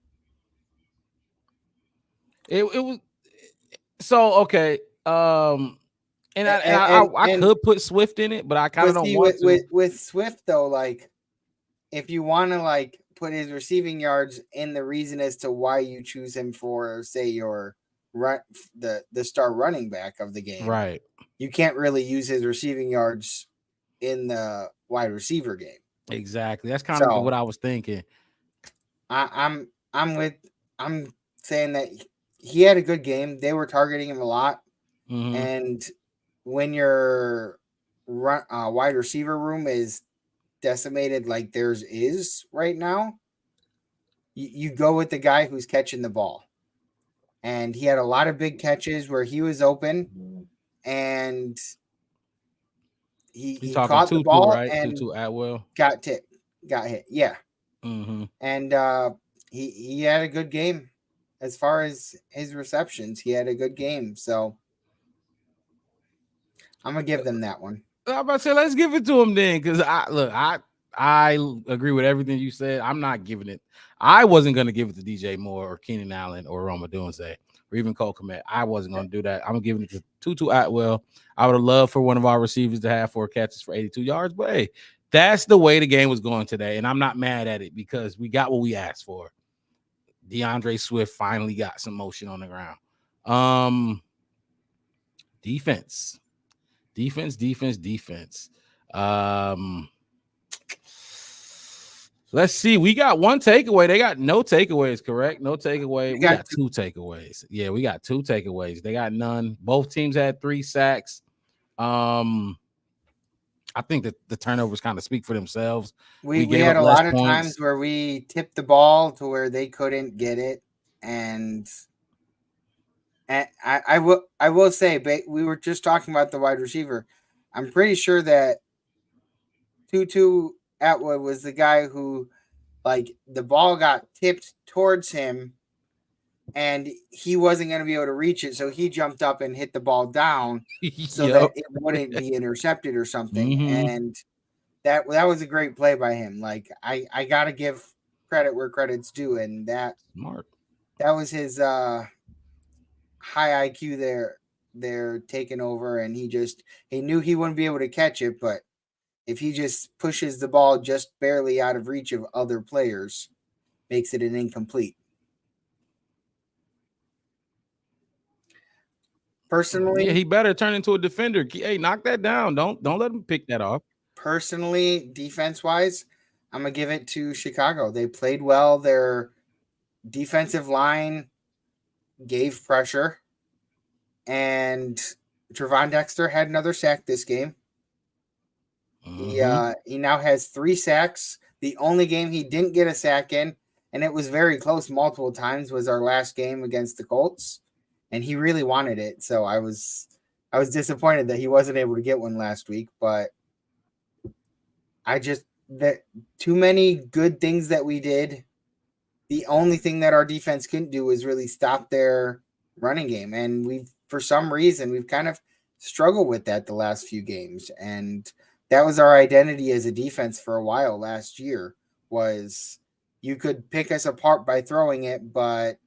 Speaker 1: It was so okay. And I and
Speaker 2: And
Speaker 1: I,
Speaker 2: and,
Speaker 1: I I
Speaker 2: and
Speaker 1: could put Swift in it, but I kind of
Speaker 2: but
Speaker 1: don't
Speaker 2: see
Speaker 1: want to.
Speaker 2: with Swift though, like if you want to like put his receiving yards in the reason as to why you choose him for say your run the star running back of the game,
Speaker 1: Right.
Speaker 2: you can't really use his receiving yards in the wide receiver game.
Speaker 1: Exactly. That's kind of what
Speaker 2: So
Speaker 1: I was thinking.
Speaker 2: I'm with I'm saying that he had a good game. They were targeting him a lot,
Speaker 1: Mm-hmm.
Speaker 2: and when your wide receiver room is decimated like theirs is right now, you go with the guy who's catching the ball. And he had a lot of big catches where he was open and
Speaker 1: You
Speaker 2: he
Speaker 1: talking
Speaker 2: caught the
Speaker 1: Tutu,
Speaker 2: ball
Speaker 1: right?
Speaker 2: and
Speaker 1: Tutu Atwell.
Speaker 2: got hit. Yeah.
Speaker 1: Mm-hmm.
Speaker 2: And he had a good game as far as his receptions. He had a good game. So I'm gonna give them that one.
Speaker 1: I'm about to say let's give it to him then, because I I agree with everything you said. I'm not giving it. I wasn't going to give it to DJ Moore or Keenan Allen or Roma Dunze or even Cole Kmet. I wasn't going to do that. I'm giving it to Tutu Atwell. I would have loved for one of our receivers to have 4 catches for 82 yards, but hey, that's the way the game was going today, and I'm not mad at it because we got what we asked for. DeAndre Swift finally got some motion on the ground. Defense. Let's see. We got one takeaway. They got no takeaways, correct? No takeaway. We got 2 takeaways. Yeah, we got 2 takeaways. They got none. Both teams had 3 sacks. I think that the turnovers kind of speak for themselves.
Speaker 2: We had a lot of times where we tipped the ball to where they couldn't get it, and I will say, we were just talking about the wide receiver. I'm pretty sure that Tutu Atwood was the guy who, like, the ball got tipped towards him, and he wasn't going to be able to reach it, so he jumped up and hit the ball down so that it wouldn't be intercepted or something.
Speaker 1: Mm-hmm.
Speaker 2: And that was a great play by him. Like, I got to give credit where credit's due, and that was his high IQ there taking over, and he knew he wouldn't be able to catch it, but if he just pushes the ball just barely out of reach of other players, makes it an incomplete. Personally,
Speaker 1: yeah, he better turn into a defender. Hey, knock that down. Don't let him pick that off.
Speaker 2: Personally, defense-wise, I'm going to give it to Chicago. They played well. Their defensive line gave pressure, and Trevon Dexter had another sack this game.
Speaker 1: Mm-hmm.
Speaker 2: He now has 3 sacks. The only game he didn't get a sack in, and it was very close multiple times, was our last game against the Colts, and he really wanted it. So I was disappointed that he wasn't able to get one last week, but that too many good things that we did. The only thing that our defense couldn't do was really stop their running game, and for some reason we've kind of struggled with that the last few games, and that was our identity as a defense for a while last year. Was you could pick us apart by throwing it, but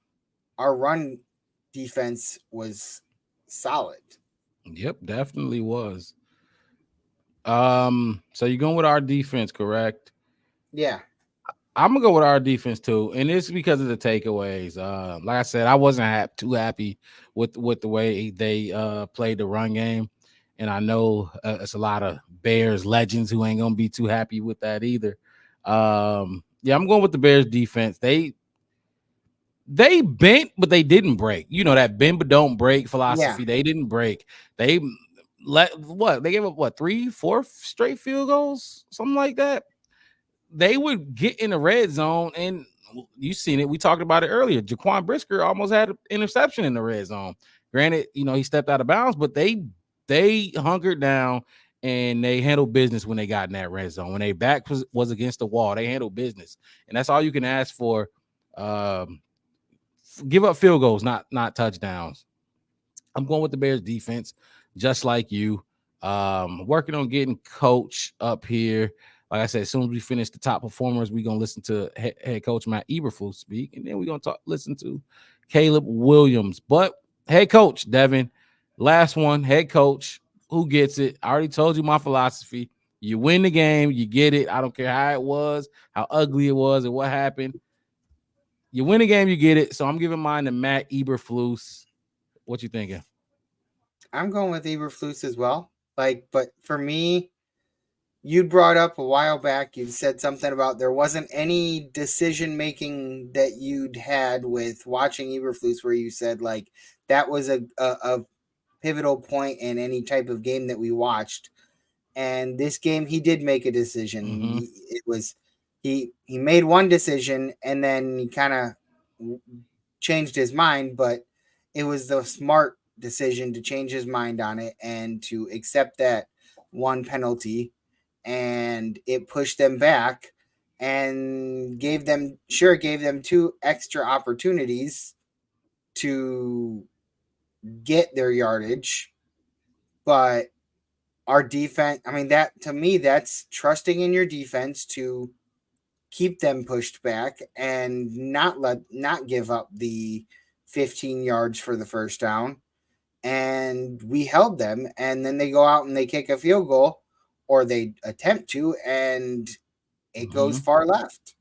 Speaker 2: our run defense was solid.
Speaker 1: Yep, definitely was. So you're going with our defense, correct?
Speaker 2: Yeah.
Speaker 1: I'm gonna go with our defense too, and it's because of the takeaways. Like I said, I wasn't too happy with the way they played the run game, and I know it's a lot of Bears legends who ain't gonna be too happy with that either. Yeah, I'm going with the Bears defense. They bent, but they didn't break. You know that bend but don't break philosophy. Yeah. They didn't break. They they gave up 3-4 straight field goals, something like that. They would get in the red zone, and you've seen it. We talked about it earlier. Jaquan Brisker almost had an interception in the red zone. Granted, he stepped out of bounds, but they hunkered down and they handled business when they got in that red zone. When they back was against the wall, they handled business, and that's all you can ask for. Give up field goals, not touchdowns. I'm going with the Bears defense, just like you. Working on getting coach up here. Like I said, as soon as we finish the top performers, we're going to listen to head coach Matt Eberflus speak, and then we're going to listen to Caleb Williams. But head coach, Devin, last one, head coach, who gets it? I already told you my philosophy. You win the game, you get it. I don't care how it was, how ugly it was, and what happened. You win the game, you get it. So I'm giving mine to Matt Eberflus. What you thinking?
Speaker 2: I'm going with Eberflus as well. But for me, you brought up a while back, you said something about there wasn't any decision making that you'd had with watching Eberflus where you said like that was a pivotal point in any type of game that we watched. And this game, he did make a decision.
Speaker 1: Mm-hmm.
Speaker 2: He made one decision and then he kind of changed his mind, but it was the smart decision to change his mind on it and to accept that one penalty, and it pushed them back and gave them 2 extra opportunities to get their yardage, but our defense, I mean, that to me, that's trusting in your defense to keep them pushed back and not give up the 15 yards for the first down. And we held them, and then they go out and they kick a field goal, or they attempt to, and it goes far left.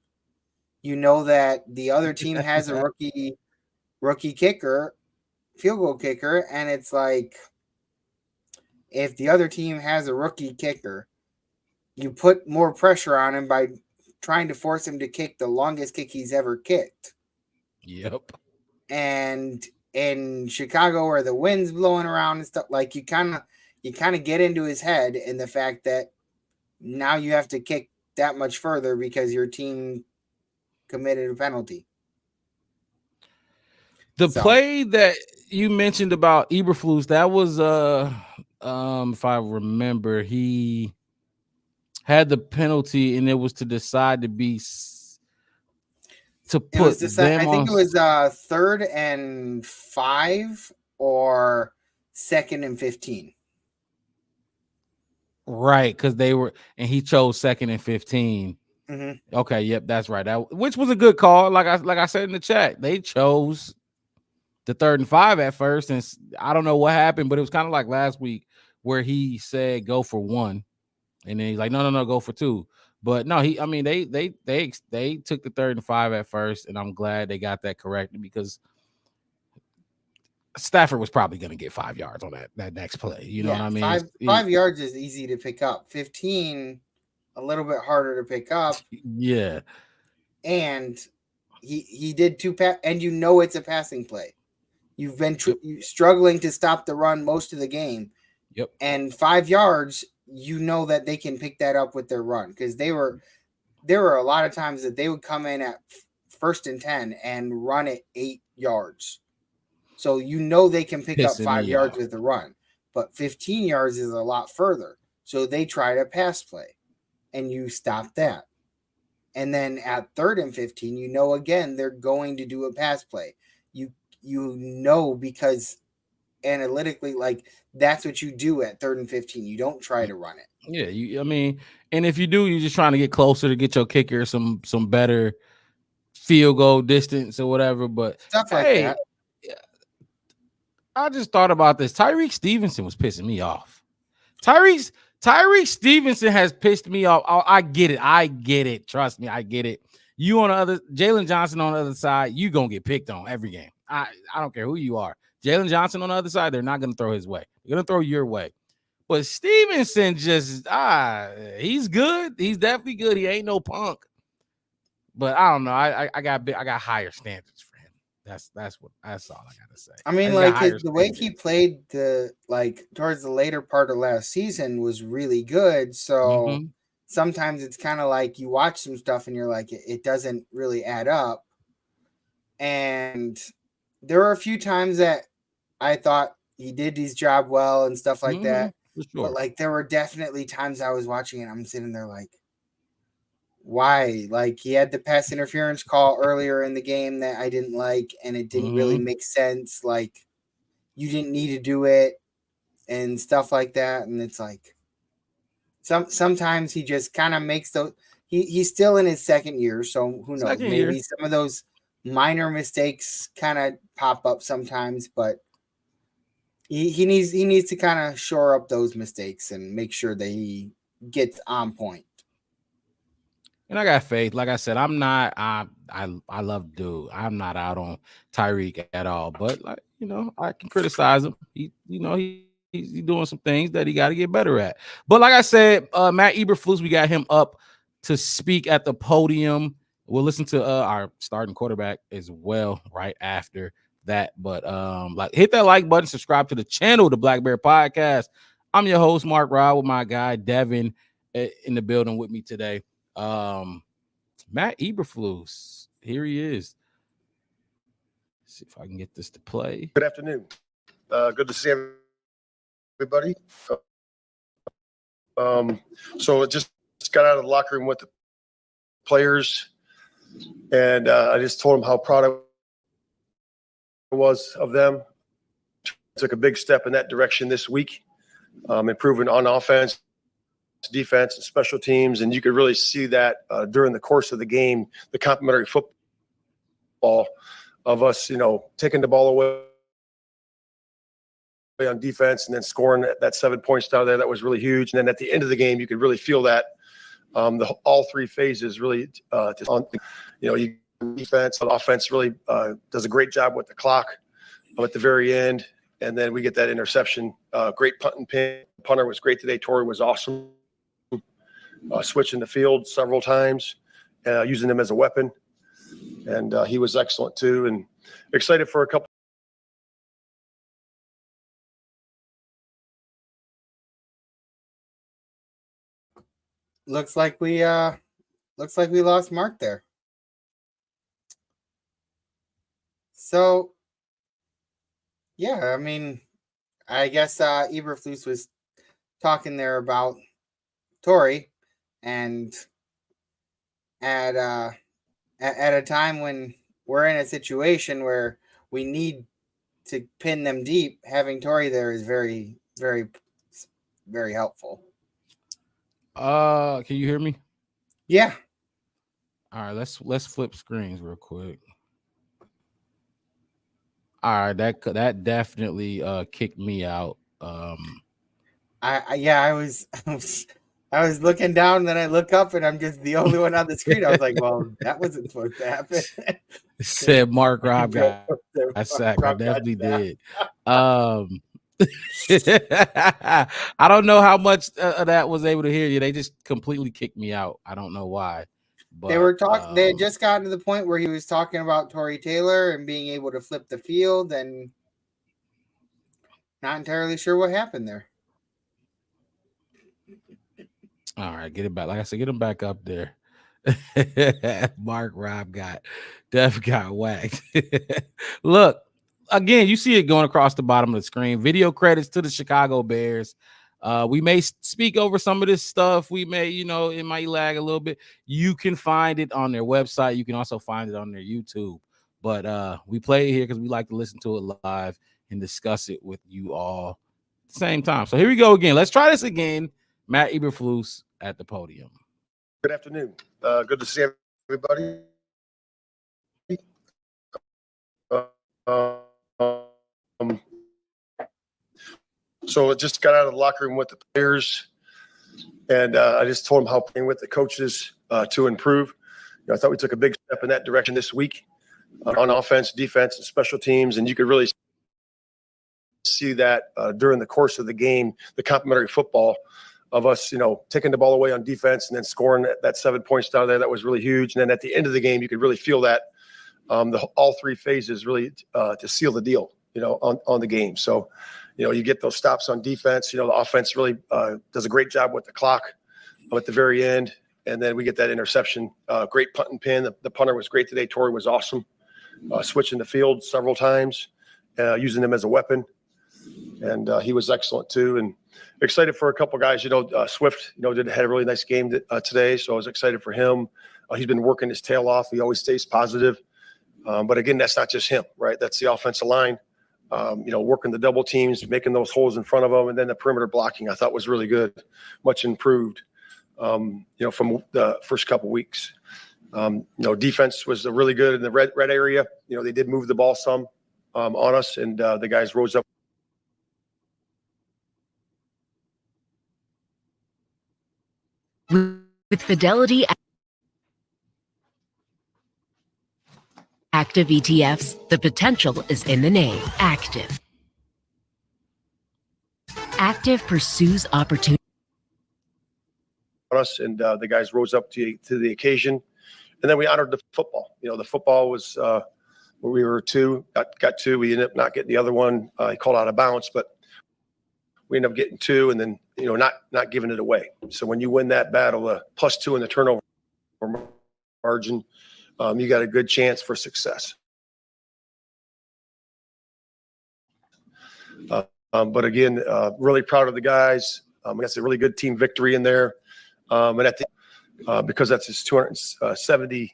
Speaker 2: You know that the other team has a rookie kicker, field goal kicker, and it's like, if the other team has a rookie kicker, you put more pressure on him by trying to force him to kick the longest kick he's ever kicked.
Speaker 1: Yep.
Speaker 2: And in Chicago, where the wind's blowing around and stuff, like you kind of get into his head in the fact that now you have to kick that much further because your team committed a penalty.
Speaker 1: The play that you mentioned about Eberflus, that was if I remember, he had the penalty, and it was to decide to be to put them
Speaker 2: I think it was 3rd and 5 or 2nd and 15.
Speaker 1: Right, because they were, and he chose 2nd and 15.
Speaker 2: Mm-hmm.
Speaker 1: Okay, yep, that's right. Which was a good call. Like I said in the chat, they chose the 3rd and 5 at first, and I don't know what happened, but it was kind of like last week where he said go for 1, and then he's like, no, go for 2. But no, they took the 3rd and 5 at first, and I'm glad they got that corrected because Stafford was probably going to get 5 yards on that next play. You know what I mean?
Speaker 2: 5 yards is easy to pick up. 15, a little bit harder to pick up.
Speaker 1: Yeah.
Speaker 2: And he did 2 and you know it's a passing play. You've been struggling to stop the run most of the game.
Speaker 1: Yep.
Speaker 2: And 5 yards, you know that they can pick that up with their run, because there were a lot of times that they would come in at 1st and 10 and run it 8 yards. So you know they can pick up 5 yards with the run, but 15 yards is a lot further. So they tried a pass play, and you stop that. And then at 3rd and 15, you know again they're going to do a pass play. You know, because analytically, like, that's what you do at 3rd and 15. You don't try to run it.
Speaker 1: Yeah, I mean, and if you do, you're just trying to get closer to get your kicker some better field goal distance or whatever. But
Speaker 2: stuff like that.
Speaker 1: I just thought about this. Tyreek Stevenson was pissing me off. Tyreek Stevenson has pissed me off. I get it. Trust me, I get it. You on the other, Jalen Johnson on the other side, you gonna get picked on every game. I don't care who you are. Jalen Johnson on the other side, they're not gonna throw his way. They're gonna throw your way. But Stevenson just he's good. He's definitely good. He ain't no punk. But I don't know. I got higher standards for him. That's all I gotta say.
Speaker 2: I mean, like the way he played towards the later part of last season was really good. So sometimes it's kind of like you watch some stuff and you're like, it doesn't really add up. And there were a few times that I thought he did his job well and stuff like that.
Speaker 1: For sure.
Speaker 2: But like there were definitely times I was watching and I'm sitting there like, why? Like, he had the pass interference call earlier in the game that I didn't like, and it didn't really make sense. Like, you didn't need to do it and stuff like that. And it's like sometimes he just kind of makes those. He's still in his 2nd year, so who knows? Maybe some of those minor mistakes kind of pop up sometimes, but he needs to kind of shore up those mistakes and make sure that he gets on point.
Speaker 1: And I got faith. Like I said, I'm not. I love dude. I'm not out on Tyreek at all. But like, I can criticize him. He's doing some things that he got to get better at. But like I said, Matt Eberflus, we got him up to speak at the podium. We'll listen to our starting quarterback as well right after that. But hit that like button, subscribe to the channel, the Black Bear Podcast. I'm your host, Mark Rod, with my guy Devin in the building with me today. Matt Eberflus, here he is. Let's see if I can get this to play.
Speaker 3: Good afternoon. Good to see everybody. So just got out of the locker room with the players, and I just told them how proud I was of them. Took a big step in that direction this week, improving on offense, defense, and special teams. And you could really see that during the course of the game, the complementary football of us, taking the ball away on defense and then scoring that 7 points down there. That was really huge. And then at the end of the game, you could really feel that all three phases really you defense, offense really does a great job with the clock at the very end. And then we get that interception. Great punt and pin. Punter was great today. Torrey was awesome. Switching the field several times, using him as a weapon. And he was excellent too. And excited for a couple.
Speaker 2: Looks like we lost Mark there. So, yeah, I mean, I guess Eberflus was talking there about Torrey, and at a time when we're in a situation where we need to pin them deep, having Torrey there is very, very, very helpful.
Speaker 1: Can you hear me?
Speaker 2: Yeah.
Speaker 1: All right, let's flip screens real quick. All right, that definitely kicked me out.
Speaker 2: I was looking down, and then I look up, and I'm just the only one on the screen. I was like, well, that wasn't supposed to happen.
Speaker 1: It said Mark Rob got sacked. I definitely did. I don't know how much of that was able to hear you. They just completely kicked me out. I don't know why. But,
Speaker 2: they were talking. They had just gotten to the point where he was talking about Torrey Taylor and being able to flip the field, and not entirely sure what happened there.
Speaker 1: All right, get it back. Like I said, get him back up there. Mark Rob got whacked. Look, again, you see it going across the bottom of the screen. Video credits to the Chicago Bears. We may speak over some of this stuff. We may, it might lag a little bit. You can find it on their website. You can also find it on their YouTube. But we play it here because we like to listen to it live and discuss it with you all at the same time. So here we go again. Let's try this again. Matt Eberflus at the podium.
Speaker 3: Good afternoon. Good to see everybody. So I just got out of the locker room with the players, and I just told them how playing with the coaches to improve. I thought we took a big step in that direction this week on offense, defense, and special teams, and you could really see that during the course of the game, the complementary football of us, taking the ball away on defense and then scoring that 7 points down there. That was really huge. And then at the end of the game, you could really feel that all three phases really to seal the deal, on the game. So, you get those stops on defense. The offense really does a great job with the clock at the very end. And then we get that interception. Great punt and pin. The punter was great today. Torrey was awesome. Switching the field several times, using him as a weapon. And he was excellent too. And excited for a couple guys. Swift, had a really nice game today. So I was excited for him. He's been working his tail off. He always stays positive. But again, that's not just him, right? That's the offensive line. Working the double teams, making those holes in front of them, and then the perimeter blocking I thought was really good, much improved, from the first couple weeks. Defense was really good in the red area. They did move the ball some on us, and the guys rose up.
Speaker 4: With Fidelity Active ETFs, the potential is in the name. Active. Active pursues opportunity.
Speaker 3: Us and the guys rose up to the occasion, and then we honored the football. The football was where we were got two. We ended up not getting the other one. He called out of bounds, but we ended up getting two, and then not giving it away. So when you win that battle, +2 in the turnover margin, you got a good chance for success. But again, really proud of the guys. That's a really good team victory in there. And at the, because that's his 272nd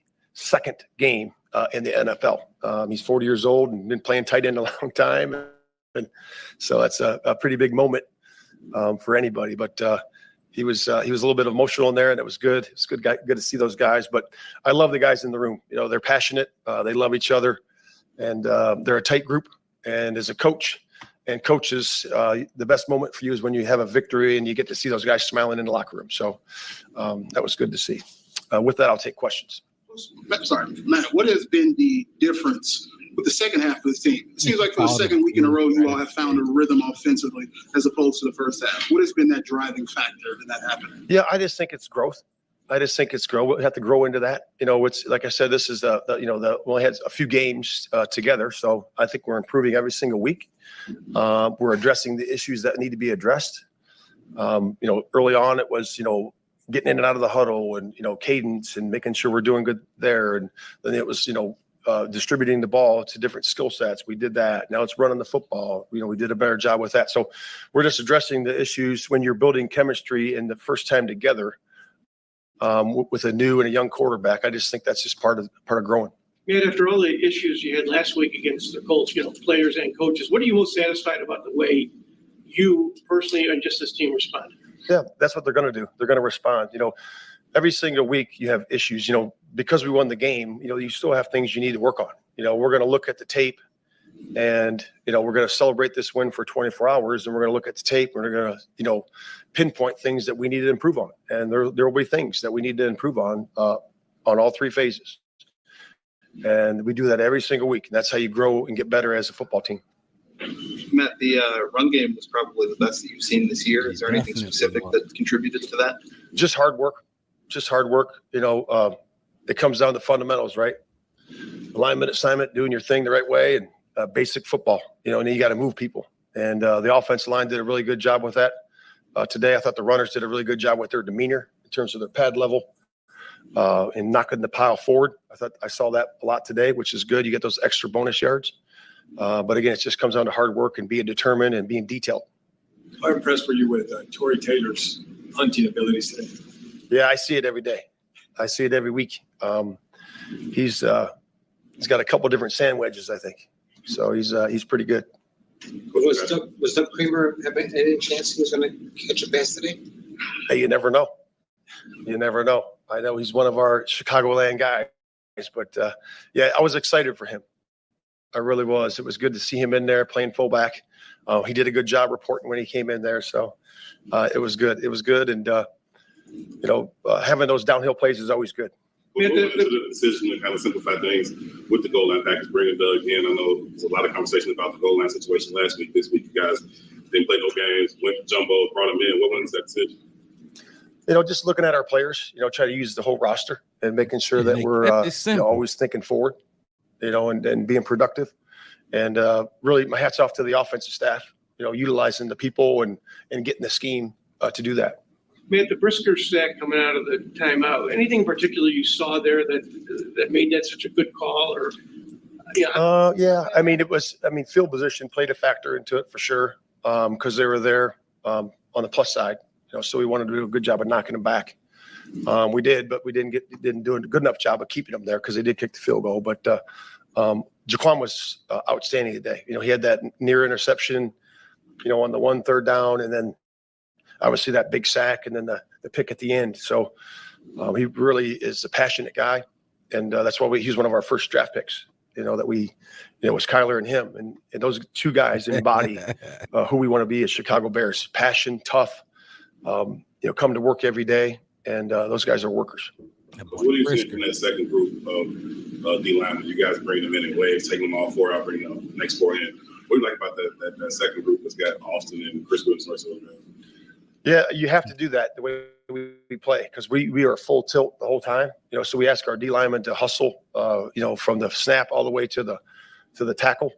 Speaker 3: game in the NFL. He's 40 years old and been playing tight end a long time. And so that's a pretty big moment for anybody. But he was a little bit emotional in there, and it was good. It's good to see those guys. But I love the guys in the room. You know, they're passionate. They love each other, and they're a tight group. And as a coach and coaches, the best moment for you is when you have a victory and you get to see those guys smiling in the locker room. So that was good to see. With that, I'll take questions.
Speaker 5: Sorry, Matt, what has been the difference with the second half of this team? It seems like for the second week in a row, you all have found a rhythm offensively as opposed to the first half. What has been that driving factor in that happening?
Speaker 3: Yeah, I just think it's growth. We have to grow into that. You know, it's like I said, this is we only had a few games together. So I think we're improving every single week. We're addressing the issues that need to be addressed. Early on it was, getting in and out of the huddle and, cadence and making sure we're doing good there. And then it was, distributing the ball to different skill sets. We did that. Now it's running the football. We did a better job with that. So we're just addressing the issues when you're building chemistry in the first time together with a new and a young quarterback. I just think that's just part of growing.
Speaker 6: Matt, after all the issues you had last week against the Colts, players and coaches, what are you most satisfied about the way you personally and just this team responded?
Speaker 3: Yeah, that's what they're going to do. They're going to respond. Every single week you have issues, because we won the game, you still have things you need to work on. We're going to look at the tape and, we're going to celebrate this win for 24 hours and we're going to look at the tape and we're going to, pinpoint things that we need to improve on. And there will be things that we need to improve on all three phases. And we do that every single week. And that's how you grow and get better as a football team.
Speaker 7: Matt, the run game was probably the best that you've seen this year. Is there anything specific that contributed to that?
Speaker 3: Just hard work. It comes down to fundamentals, right? Alignment, assignment, doing your thing the right way, and basic football, and then you got to move people. And the offensive line did a really good job with that. Today, I thought the runners did a really good job with their demeanor in terms of their pad level and knocking the pile forward. I saw that a lot today, which is good. You get those extra bonus yards. But again, it just comes down to hard work and being determined and being detailed.
Speaker 8: How impressed were you with Torrey Taylor's hunting abilities today?
Speaker 3: Yeah, I see it every day. I see it every week. He's got a couple different sand wedges, I think. So he's pretty good.
Speaker 9: Was Doug Creamer have any chance he was going to catch a pass today?
Speaker 3: Hey, you never know. I know he's one of our Chicagoland guys, but I was excited for him. I really was. It was good to see him in there playing fullback. He did a good job reporting when he came in there. So it was good. It was good. And, having those downhill plays is always good.
Speaker 10: Well, the decision to kind of simplify things with the goal line package, bringing Doug in. I know there's a lot of conversation about the goal line situation last week. This week, you guys didn't play no games, went jumbo, brought him in. What was that decision?
Speaker 3: Just looking at our players, try to use the whole roster and making sure that we're always thinking forward, and being productive. And really, my hat's off to the offensive staff, utilizing the people and getting the scheme to do that.
Speaker 6: Matt, the Brisker sack coming out of the timeout, anything in particular you saw there that made that such a good call? Or
Speaker 3: field position played a factor into it for sure, because they were there on the plus side. So we wanted to do a good job of knocking them back. We did, but we didn't do a good enough job of keeping them there because they did kick the field goal. But Jaquan was outstanding today. He had that near interception, on the 1 3rd down, and then obviously that big sack and then the pick at the end. So he really is a passionate guy, and that's why he's one of our first draft picks. That we, it was Kyler and him, and those two guys embody who we want to be as Chicago Bears: passion, tough. Come to work every day, and those guys are workers.
Speaker 10: What do you think in that second group of D linemen? You guys bring them in waves, taking them all 4 out, bringing the next 4 in. What do you like about that second group that's got Austin and Chris Williams?
Speaker 3: Yeah, you have to do that the way we play, because we are full tilt the whole time. So we ask our D linemen to hustle, from the snap all the way to the tackle,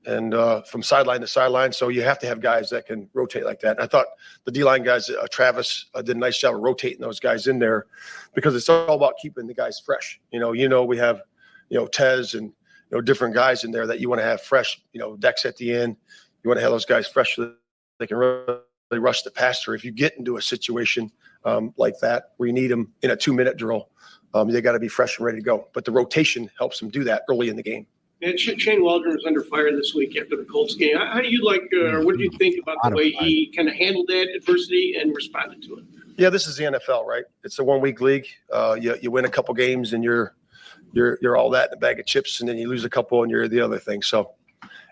Speaker 3: and from sideline to sideline. So you have to have guys that can rotate like that. And I thought the D-line guys, Travis, did a nice job of rotating those guys in there, because it's all about keeping the guys fresh. We have, Tez and, different guys in there that you want to have fresh, Dex at the end. You want to have those guys fresh so that they can really rush the passer. If you get into a situation like that where you need them in a 2-minute drill, they got to be fresh and ready to go. But the rotation helps them do that early in the game.
Speaker 6: And Shane Waldron was under fire this week after the Colts game. How do you like, or what do you think about the way he kind of handled that adversity and responded to it?
Speaker 3: Yeah, this is the NFL, right? It's a 1-week league. You win a couple games and you're all that in a bag of chips, and then you lose a couple and you're the other thing. So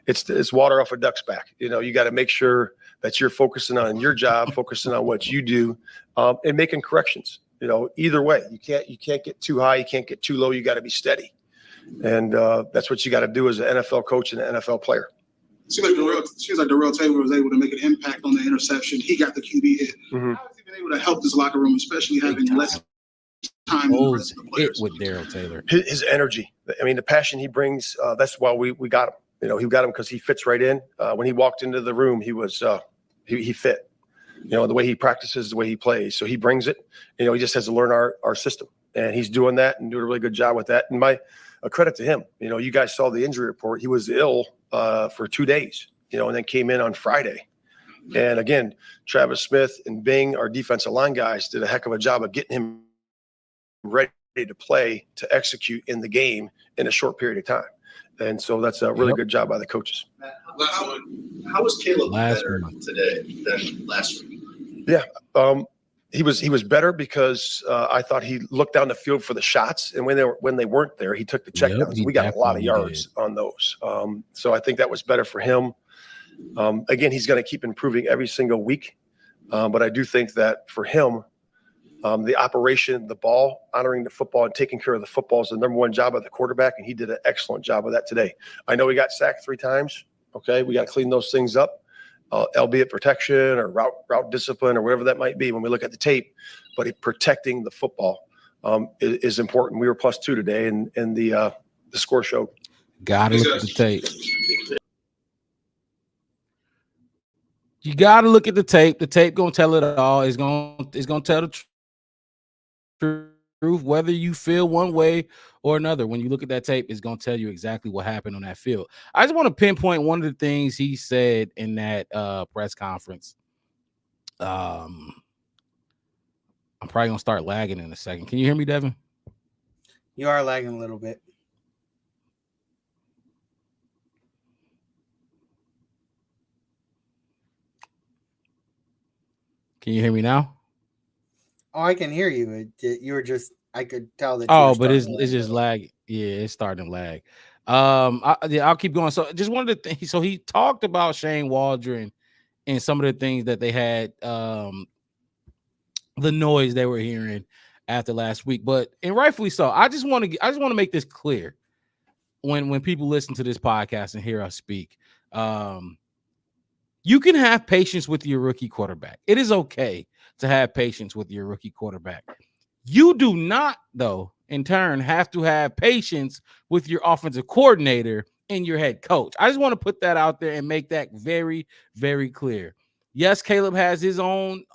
Speaker 3: it's water off a duck's back. You got to make sure that you're focusing on your job, focusing on what you do, and making corrections. Either way, you can't get too high, you can't get too low. You got to be steady. And that's what you got to do as an NFL coach and an NFL player.
Speaker 5: Seems like Darrell Taylor was able to make an impact on the interception. He got the QB hit.
Speaker 3: Mm-hmm.
Speaker 5: How has he been able to help this locker room, especially having less time than the rest of the players?
Speaker 1: With Darrell Taylor,
Speaker 3: his energy. I mean, the passion he brings. That's why we got him. He got him because he fits right in. When he walked into the room, he was he fit. The way he practices, the way he plays. So he brings it. He just has to learn our system, and he's doing that and doing a really good job with that. And a credit to him. You guys saw the injury report. He was ill for 2 days, and then came in on Friday. And again, Travis Smith and Bing, our defensive line guys, did a heck of a job of getting him ready to play, to execute in the game in a short period of time. And so that's a really good job by the coaches.
Speaker 7: How was Caleb better today than last week?
Speaker 3: Yeah. He was better because I thought he looked down the field for the shots, and when they weren't there, he took the checkdowns. We got a lot of yards on those, so I think that was better for him. Again, he's going to keep improving every single week, but I do think that for him, the operation, the ball, honoring the football, and taking care of the football is the number one job of the quarterback, and he did an excellent job of that today. I know he got sacked 3 times. Okay, we got to clean those things up. Albeit protection or route discipline or whatever that might be when we look at the tape, but protecting the football is important. We were +2 today, and the score showed.
Speaker 1: Gotta look at the tape. You gotta look at the tape. The tape gonna tell it all. It's gonna tell the truth, whether you feel one way or another. When you look at that tape, it's going to tell you exactly what happened on that field. I just want to pinpoint one of the things he said in that press conference. I'm probably going to start lagging in a second. Can you hear me, Devin?
Speaker 2: You are lagging a little bit.
Speaker 1: Can you hear me now?
Speaker 2: Oh, I can hear you. You were just, I could tell that.
Speaker 1: But it's just lag. Yeah, it's starting to lag. I'll keep going. So just one of the things. So he talked about Shane Waldron and some of the things that they had, the noise they were hearing after last week, and rightfully so. I just want to make this clear when people listen to this podcast and hear us speak. You can have patience with your rookie quarterback. It is okay to have patience with your rookie quarterback. You do not, though, in turn, have to have patience with your offensive coordinator and your head coach. I just want to put that out there and make that very, very clear. Yes, Caleb has his own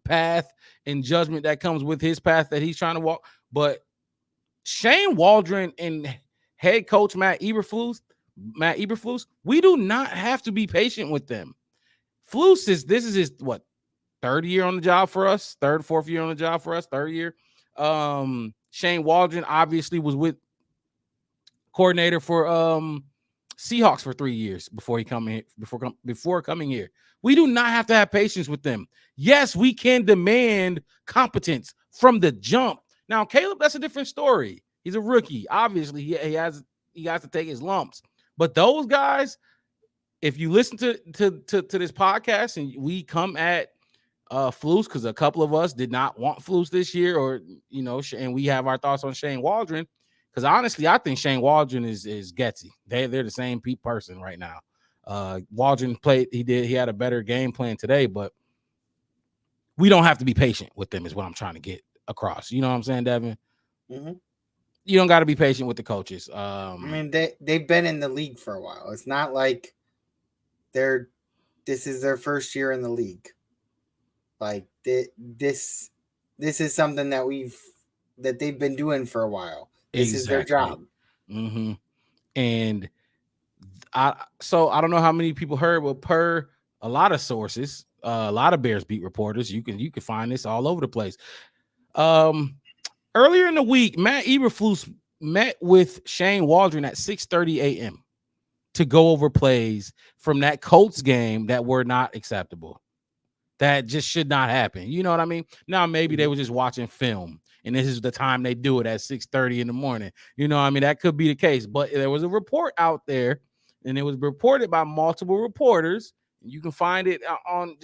Speaker 1: path and judgment that comes with his path that he's trying to walk, but Shane Waldron and head coach Matt Eberflus, we do not have to be patient with them. This is his third year on the job for us, fourth year on the job for us, third year. Shane Waldron obviously was with coordinator for Seahawks for 3 years before coming here. We do not have to have patience with them. Yes, we can demand competence from the jump. Now, Caleb, that's a different story. He's a rookie. Obviously, he has to take his lumps. But those guys, if you listen to this podcast and we come at Flus, because a couple of us did not want Flus this year, and we have our thoughts on Shane Waldron, because honestly, I think Shane Waldron is Getsy. They're the same person right now. Waldron played, he had a better game plan today, but we don't have to be patient with them is what I'm trying to get across. You know what I'm saying, Devin?
Speaker 2: Mm-hmm.
Speaker 1: You don't got to be patient with the coaches.
Speaker 2: I mean, they've been in the league for a while. It's not like this is their first year in the league. Like this is something that they've been doing for a while. This is their job.
Speaker 1: Mm-hmm. And I don't know how many people heard, but per a lot of sources, a lot of Bears beat reporters, you can find this all over the place. Earlier in the week, Matt Eberflus met with Shane Waldron at 6:30 a.m. to go over plays from that Colts game that were not acceptable. That just should not happen. You know what I mean? Now, maybe they were just watching film, and this is the time they do it at 6:30 in the morning. You know what I mean? That could be the case. But there was a report out there, and it was reported by multiple reporters. You can find it on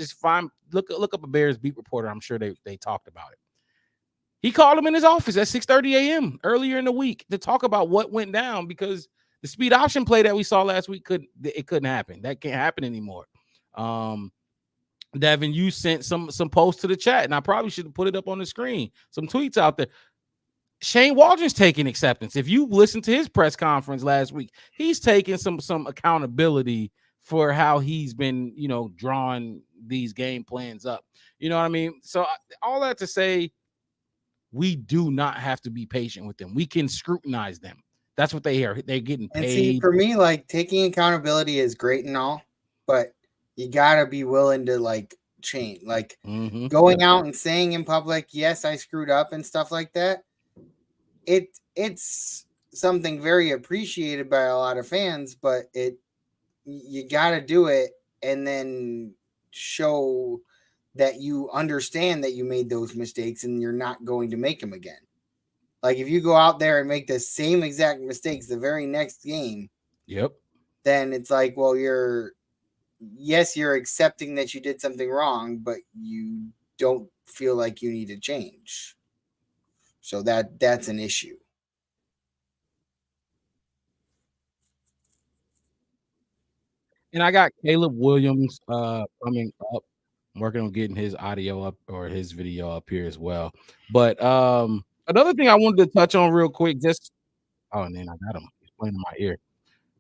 Speaker 1: look up a Bears beat reporter. I'm sure they talked about it. He called him in his office at 6:30 a.m. earlier in the week to talk about what went down because the speed option play that we saw last week couldn't happen. That can't happen anymore. Devin, you sent some posts to the chat, and I probably should have put it up on the screen. Some tweets out there. Shane Waldron's taking acceptance. If you listened to his press conference last week, he's taking some accountability for how he's been, drawing these game plans up. You know what I mean? So all that to say, we do not have to be patient with them. We can scrutinize them. That's what they are. They're getting paid.
Speaker 2: And see, for me, like, taking accountability is great and all, but you gotta be willing to change. Like going out and saying in public, yes, I screwed up and stuff like that. It's something very appreciated by a lot of fans, but you gotta do it and then show that you understand that you made those mistakes and you're not going to make them again. Like if you go out there and make the same exact mistakes the very next game, then it's like, well, you're accepting that you did something wrong, but you don't feel like you need to change. So that's an issue.
Speaker 1: And I got Caleb Williams coming up. I'm working on getting his audio up or his video up here as well. But another thing I wanted to touch on real quick, and then I got him. He's playing in my ear.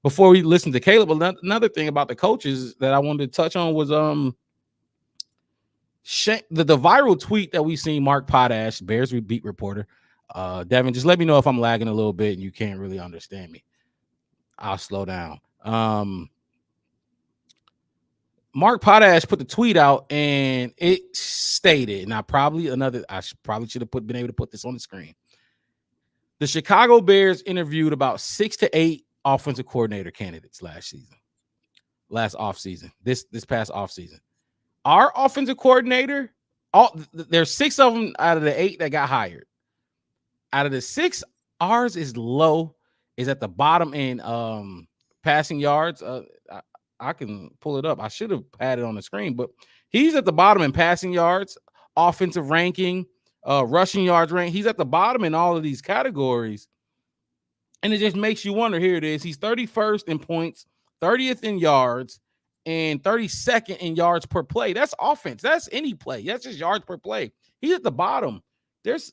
Speaker 1: Before we listen to Caleb, another thing about the coaches that I wanted to touch on was the viral tweet that we seen Mark Potash, Bears beat reporter. Devin, just let me know if I'm lagging a little bit and you can't really understand me. I'll slow down. Mark Potash put the tweet out and it stated, and I probably should have been able to put this on the screen. The Chicago Bears interviewed about 6 to 8 offensive coordinator candidates last offseason, this past offseason. Our offensive coordinator, there's 6 of them out of the 8 that got hired. Out of the 6, ours is at the bottom in passing yards. I can pull it up. I should have had it on the screen, but he's at the bottom in passing yards, offensive ranking, rushing yards rank. He's at the bottom in all of these categories. And it just makes you wonder. Here it is. He's 31st in points, 30th in yards, and 32nd in yards per play. That's offense. That's any play. That's just yards per play. He's at the bottom. There's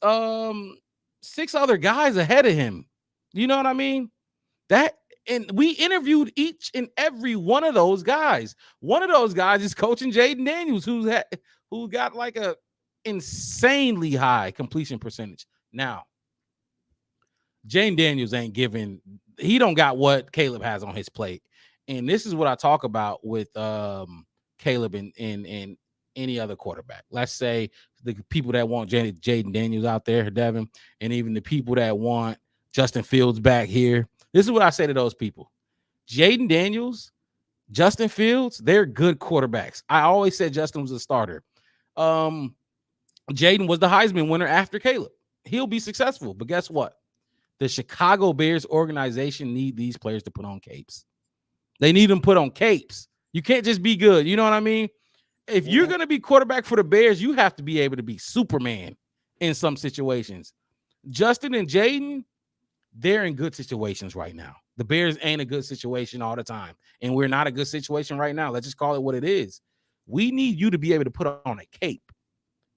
Speaker 1: 6 other guys ahead of him. You know what I mean? And we interviewed each and every one of those guys. One of those guys is coaching Jaden Daniels, who got like a insanely high completion percentage. Now, Jaden Daniels he don't got what Caleb has on his plate. And this is what I talk about with Caleb and any other quarterback. Let's say the people that want Jaden Daniels out there, Devin, and even the people that want Justin Fields back here. This is what I say to those people. Jaden Daniels, Justin Fields, they're good quarterbacks. I always said Justin was a starter. Jaden was the Heisman winner after Caleb. He'll be successful. But guess what? The Chicago Bears organization need these players to put on capes. They need them put on capes. You can't just be good. You know what I mean? If you're going to be quarterback for the Bears, you have to be able to be Superman in some situations. Justin and Jaden, they're in good situations right now. The Bears ain't a good situation all the time. And we're not a good situation right now. Let's just call it what it is. We need you to be able to put on a cape.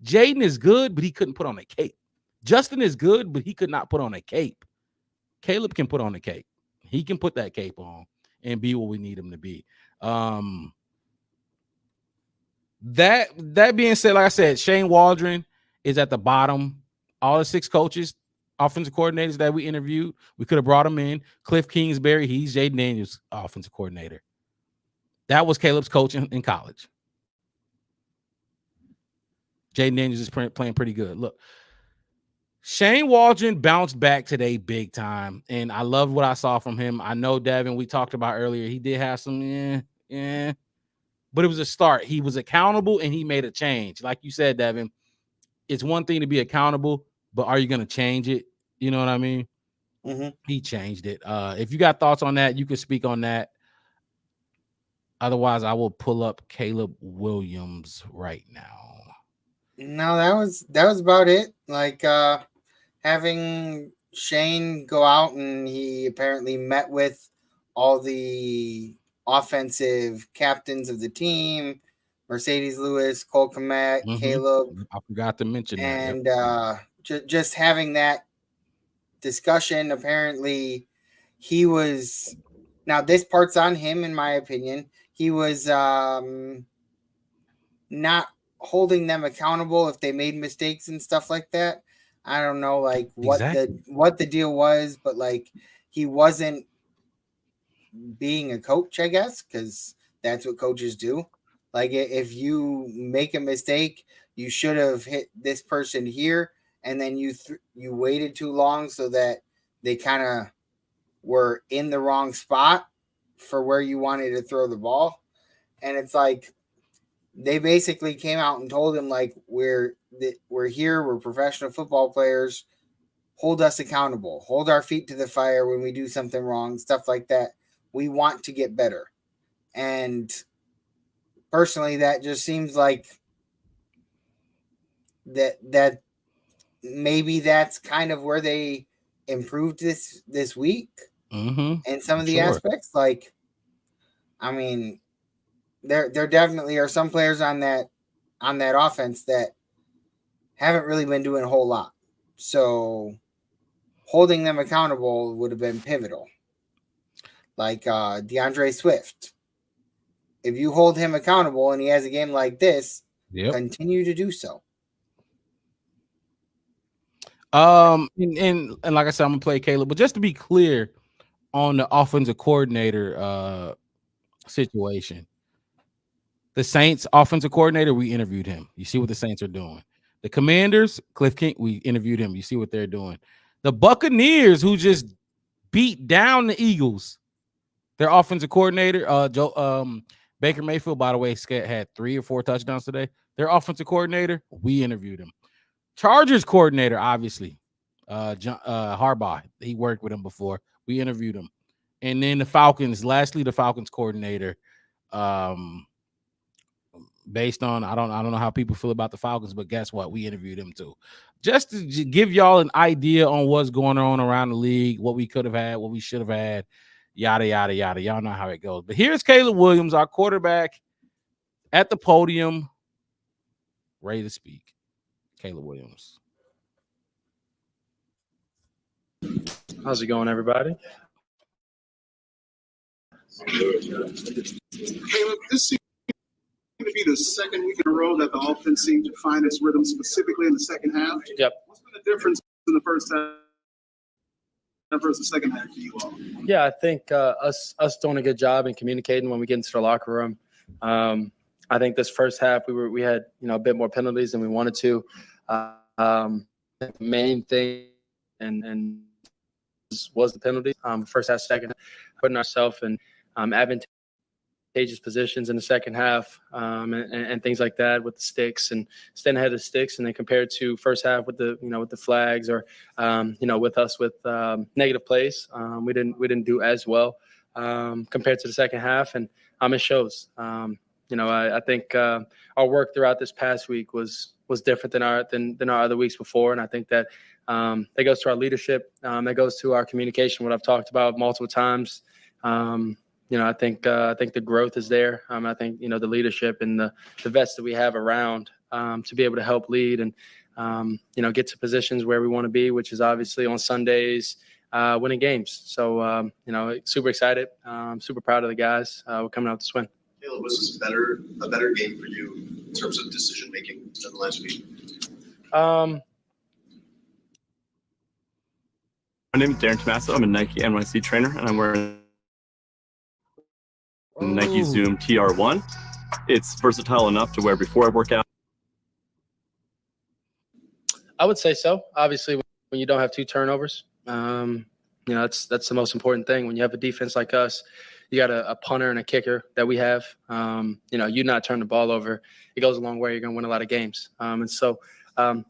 Speaker 1: Jaden is good, but he couldn't put on a cape. Justin is good, but he could not put on a cape. Caleb can put on a cape. He can put that cape on and be what we need him to be. That being said, like I said, Shane Waldron is at the bottom. All the 6 coaches, offensive coordinators that we interviewed, we could have brought them in. Cliff Kingsbury, he's Jaden Daniels' offensive coordinator. That was Caleb's coach in college. Jaden Daniels is playing pretty good. Look, Shane Waldron bounced back today big time, and I loved what I saw from him. I know, Devin, we talked about earlier, he did have some, but it was a start. He was accountable, and he made a change. Like you said, Devin, it's one thing to be accountable, but are you going to change it? You know what I mean?
Speaker 2: Mm-hmm.
Speaker 1: He changed it. If you got thoughts on that, you can speak on that. Otherwise, I will pull up Caleb Williams right now.
Speaker 2: No, that was about it. Like having Shane go out, and he apparently met with all the offensive captains of the team, Mercedes Lewis, Cole Kmet, Caleb.
Speaker 1: I forgot to mention
Speaker 2: and
Speaker 1: that.
Speaker 2: just having that discussion. Apparently, he was. Now this part's on him, in my opinion. He was not holding them accountable if they made mistakes and stuff like that. I don't know, like what the deal was, but like he wasn't being a coach, I guess, because that's what coaches do. Like if you make a mistake, you should have hit this person here, and then you waited too long so that they kind of were in the wrong spot for where you wanted to throw the ball. And it's like they basically came out and told him, like, we're here, we're professional football players, hold us accountable, hold our feet to the fire when we do something wrong, stuff like that. We want to get better. And personally, that just seems like that maybe that's kind of where they improved this week. And some of the aspects, like, I mean, there definitely are some players on that offense that haven't really been doing a whole lot. So holding them accountable would have been pivotal. Like DeAndre Swift. If you hold him accountable and he has a game like this, continue to do so.
Speaker 1: And like I said, I'm gonna play Caleb, but just to be clear on the offensive coordinator situation, the Saints offensive coordinator, we interviewed him. You see what the Saints are doing. The Commanders, Cliff King, we interviewed him. You see what they're doing. The Buccaneers, who just beat down the Eagles, their offensive coordinator, Baker Mayfield, by the way, had 3 or 4 touchdowns today. Their offensive coordinator, we interviewed him. Chargers coordinator, obviously, Harbaugh. He worked with him before. We interviewed him. And then the Falcons, lastly, the Falcons coordinator, based on, I don't know how people feel about the Falcons, but guess what? We interviewed him too. Just to give y'all an idea on what's going on around the league, what we could have had, what we should have had, yada, yada, yada. Y'all know how it goes. But here's Caleb Williams, our quarterback, at the podium, ready to speak. Caleb Williams.
Speaker 11: How's it going, everybody?
Speaker 5: Caleb, this seems to be the second week in a row that the offense seemed to find its rhythm, specifically in the second half.
Speaker 11: Yep.
Speaker 5: What's been the difference in the first half versus the second half for you all?
Speaker 11: Yeah, I think us doing a good job in communicating when we get into the locker room. I think this first half we had a bit more penalties than we wanted to. The main thing and was the penalty. First half, second half, putting ourselves in advantageous positions in the second half, and things like that with the sticks and staying ahead of the sticks, and then compared to first half with the with the flags or with us with negative plays, we didn't do as well compared to the second half, and it shows. I think our work throughout this past week was different than our other weeks before, and I think that goes to our leadership, that goes to our communication, what I've talked about multiple times. I think the growth is there. I think the leadership and the vets that we have around to be able to help lead and get to positions where we want to be, which is obviously on Sundays, winning games. So super excited, super proud of the guys. We're coming out to win.
Speaker 12: Caleb, was this a better game for you in terms of decision making than last week?
Speaker 13: My name is Darren Tommaso. I'm a Nike NYC trainer, and I'm wearing Nike Zoom TR1. It's versatile enough to wear before I work out.
Speaker 11: I would say so. Obviously, you don't have 2 turnovers. That's the most important thing. When you have a defense like us, you got a punter and a kicker that we have. You not turn the ball over, it goes a long way. You're going to win a lot of games.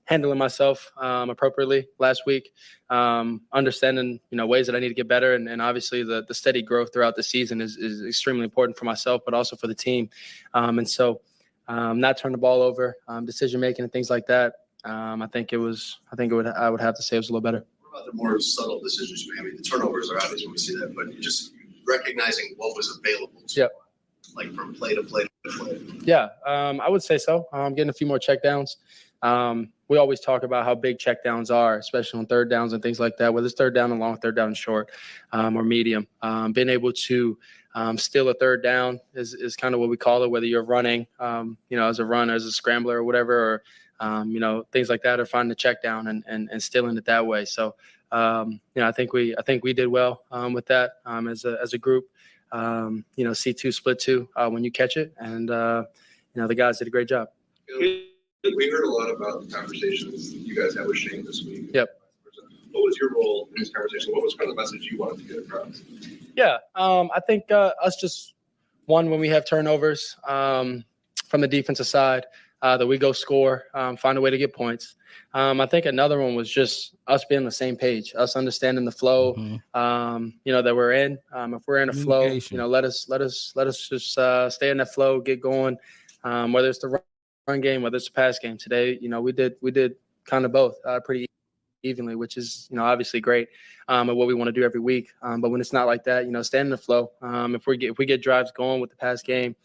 Speaker 11: Handling myself appropriately last week, understanding ways that I need to get better, and obviously the steady growth throughout the season is extremely important for myself, but also for the team. Not turn the ball over, decision making and things like that. I would have to say it was a little better.
Speaker 12: What about the more subtle decisions you made? I mean, the turnovers are obvious when we see that, but just recognizing what was available to you, like from play to play to play.
Speaker 11: Yeah, I would say so. I'm getting a few more checkdowns. We always talk about how big checkdowns are, especially on third downs and things like that, whether it's third down and long, third down and short, or medium. Being able to steal a third down is kind of what we call it, whether you're running, as a runner, as a scrambler or whatever, or, things like that, or finding a check down and stealing it that way. So, I think we did well with that as a group. C2 split 2 when you catch it, and the guys did a great job.
Speaker 12: We heard a lot about the conversations you guys had with Shane this week.
Speaker 11: Yep.
Speaker 12: What was your role in this conversation? What was kind of the message you wanted to get across?
Speaker 11: Yeah, I think us just when we have turnovers from the defensive side, that we go score, find a way to get points. I think another one was just us being on the same page, us understanding the flow, that we're in. If we're in a flow, let us just stay in that flow, get going. Whether it's the run game, whether it's a pass game. Today, we did kind of both pretty evenly, which is obviously great at what we want to do every week. But when it's not like that, stay in the flow. If we get drives going with the pass game,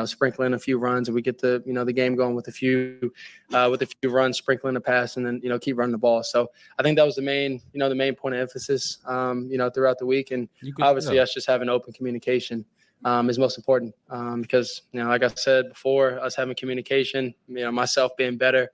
Speaker 11: sprinkling a few runs, and we get the game going with a few runs, sprinkling the pass, and then keep running the ball. So I think that was the main point of emphasis throughout the week, and obviously us just having open communication is most important, because like I said before, us having communication, myself being better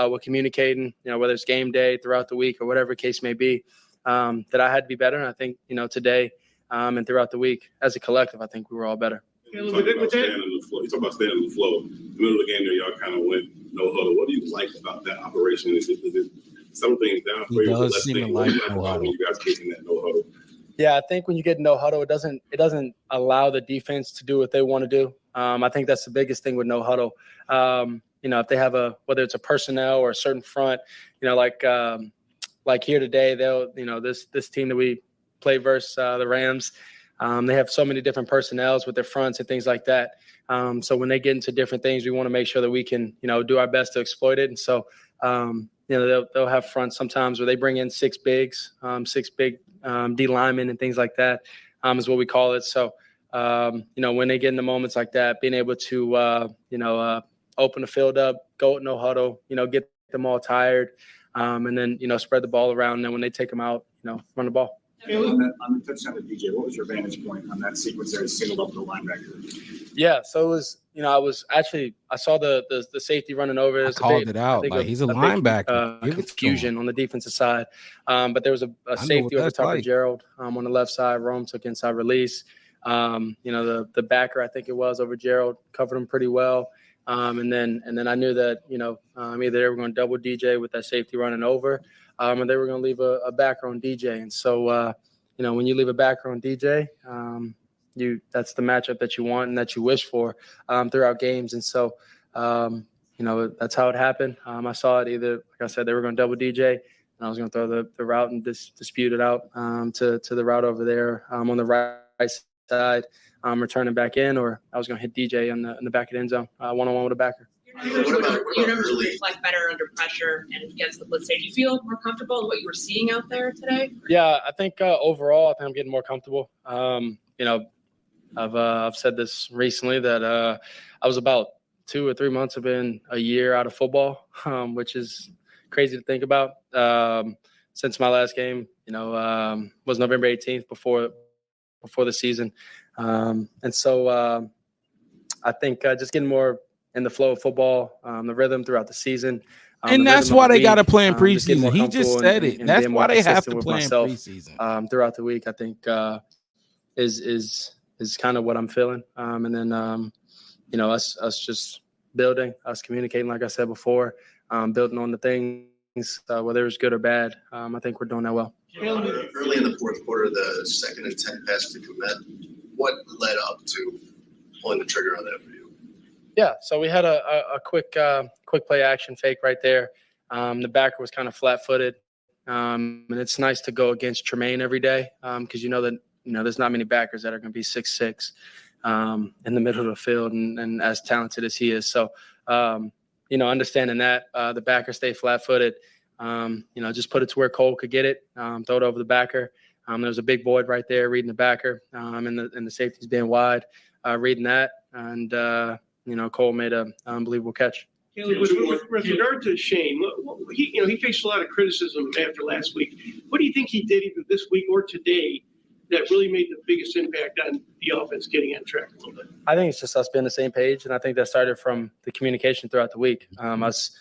Speaker 11: with communicating, whether it's game day, throughout the week, or whatever case may be, that I had to be better. And I think today and throughout the week as a collective, I think we were all better.
Speaker 10: You talk about staying in the flow. In the middle of the game there, y'all kind of went no huddle. What do you like about that operation? Is it some things down for you? Less things like when you guys kicking that no huddle?
Speaker 11: Yeah, I think when you get no huddle, it doesn't allow the defense to do what they want to do. I think that's the biggest thing with no huddle. If they have whether it's a personnel or a certain front, like here today, this team that we play versus the Rams, they have so many different personnels with their fronts and things like that. So when they get into different things, we want to make sure that we can, do our best to exploit it. And so, they'll have fronts sometimes where they bring in 6 big D linemen and things like that, is what we call it. So, when they get into moments like that, being able to, open the field up, go with no huddle, get them all tired, and then, spread the ball around. And then when they take them out, run the ball.
Speaker 8: On the touchdown with DJ, what was your vantage point on that sequence there, singled up the linebacker?
Speaker 11: Yeah, so it was, I saw the safety running over.
Speaker 1: I called it out. Like, he's a linebacker.
Speaker 11: Confusion on the defensive side. But there was a safety over top of Gerald on the left side. Rome took inside release. The backer, I think it was, over Gerald, covered him pretty well. And then I knew that, either they were going to double DJ with that safety running over, and they were going to leave a backer on DJ. And so, when you leave a backer on DJ, that's the matchup that you want and that you wish for throughout games. And so, that's how it happened. I saw it either, like I said, they were going to double DJ, and I was going to throw the route and dispute it out to the route over there on the right side, returning back in, or I was going to hit DJ in the back of the end zone, one-on-one with a backer.
Speaker 14: Your numbers reflect better under pressure and against the blitz. Do you feel more comfortable in what you were seeing out there today?
Speaker 11: Yeah, I think overall, I'm getting more comfortable. I've said this recently that I was about 2 or 3 months, have been a year out of football, which is crazy to think about. Since my last game, was November 18th before the season. And so I think just getting more in the flow of football, the rhythm throughout the season.
Speaker 1: And that's why they got to play in preseason. He just said it. That's why they have to play in preseason.
Speaker 11: Throughout the week, I think is kind of what I'm feeling. And then, us just building, us communicating, like I said before, building on the things whether it was good or bad. I think we're doing that well.
Speaker 12: Early in the fourth quarter, the second and 10 pass to Komet, what led up to pulling the trigger on that for you?
Speaker 11: Yeah, so we had a quick play action fake right there. The backer was kind of flat-footed, and it's nice to go against Tremaine every day because you know that there's not many backers that are going to be 6'6" in the middle of the field and as talented as he is. So understanding that the backer stayed flat-footed, just put it to where Cole could get it, throw it over the backer. There was a big void right there reading the backer, and the safety's being wide, reading that, and Cole made an unbelievable catch.
Speaker 6: Caleb, with regard to Shane, he faced a lot of criticism after last week. What do you think he did either this week or today that really made the biggest impact on the offense getting on track a little bit?
Speaker 11: I think it's just us being on the same page, and I think that started from the communication throughout the week. Us,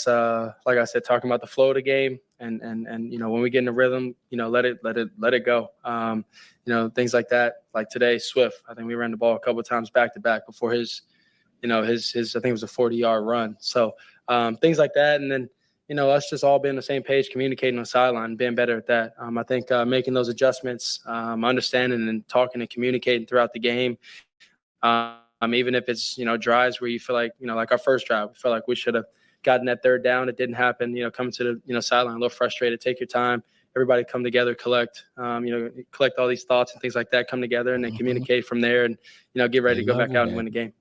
Speaker 11: like I said, talking about the flow of the game, and when we get in the rhythm, let it go. Things like that. Like today, Swift. I think we ran the ball a couple of times back to back before his I think it was a 40-yard run. So things like that, and then us just all being on the same page, communicating on the sideline, being better at that. I think making those adjustments, understanding and talking and communicating throughout the game. Even if it's drives where you feel like like our first drive, we felt like we should have gotten that third down. It didn't happen. Coming to the sideline a little frustrated. Take your time. Everybody come together, collect all these thoughts and things like that. Come together and then communicate from there, and get ready to go back out and win the game.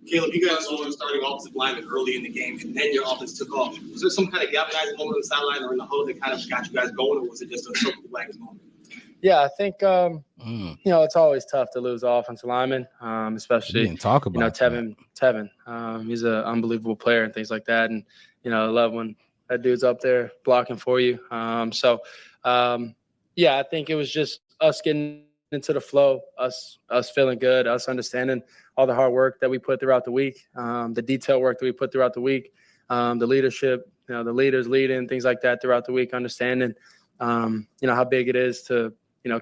Speaker 9: Caleb, you guys were starting offensive lineman early in the game, and then your offense took off. Was there some kind of galvanizing moment on the sideline or in the huddle that kind of got you guys going, or was it just a circle wagons moment?
Speaker 11: Yeah, I think it's always tough to lose offensive lineman, especially Tevin. He's an unbelievable player and things like that, and I love when that dude's up there blocking for you. I think it was just us getting into the flow, us feeling good, us understanding all the hard work that we put throughout the week, the detail work that we put throughout the week, the leadership, the leaders leading, things like that throughout the week, understanding, how big it is to,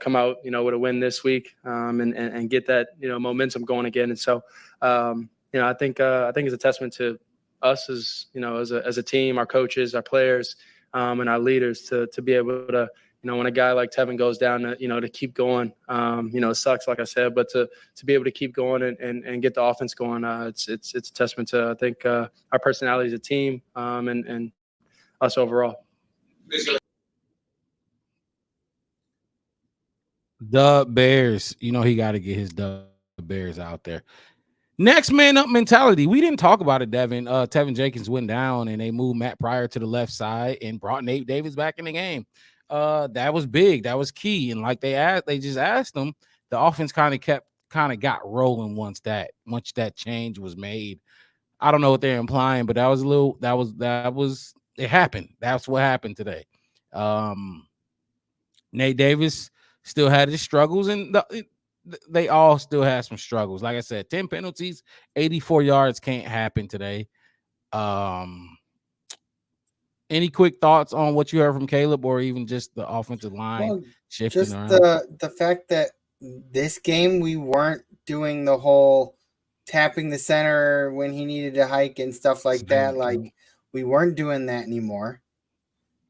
Speaker 11: come out, with a win this week, and get that, momentum going again. And so, I think it's a testament to us as, as a team, our coaches, our players, and our leaders to be able to, when a guy like Tevin goes down, to keep going, it sucks, like I said, but to be able to keep going and get the offense going, it's a testament to, I think, our personality as a team, and us overall.
Speaker 1: The Bears, he got to get his Bears out there. Next man up mentality. We didn't talk about it, Devin. Tevin Jenkins went down, and they moved Matt Pryor to the left side and brought Nate Davis back in the game. That was big. That was key. And like they just asked them, the offense kind of got rolling once that change was made. I don't know what they're implying, but it happened. That's what happened today. Nate Davis still had his struggles, and they all still had some struggles. Like I said, 10 penalties, 84 yards can't happen today. Any quick thoughts on what you heard from Caleb, or even just the offensive line shifting
Speaker 2: just
Speaker 1: around?
Speaker 2: The fact that this game we weren't doing the whole tapping the center when he needed to hike and stuff like that. Like, we weren't doing that anymore.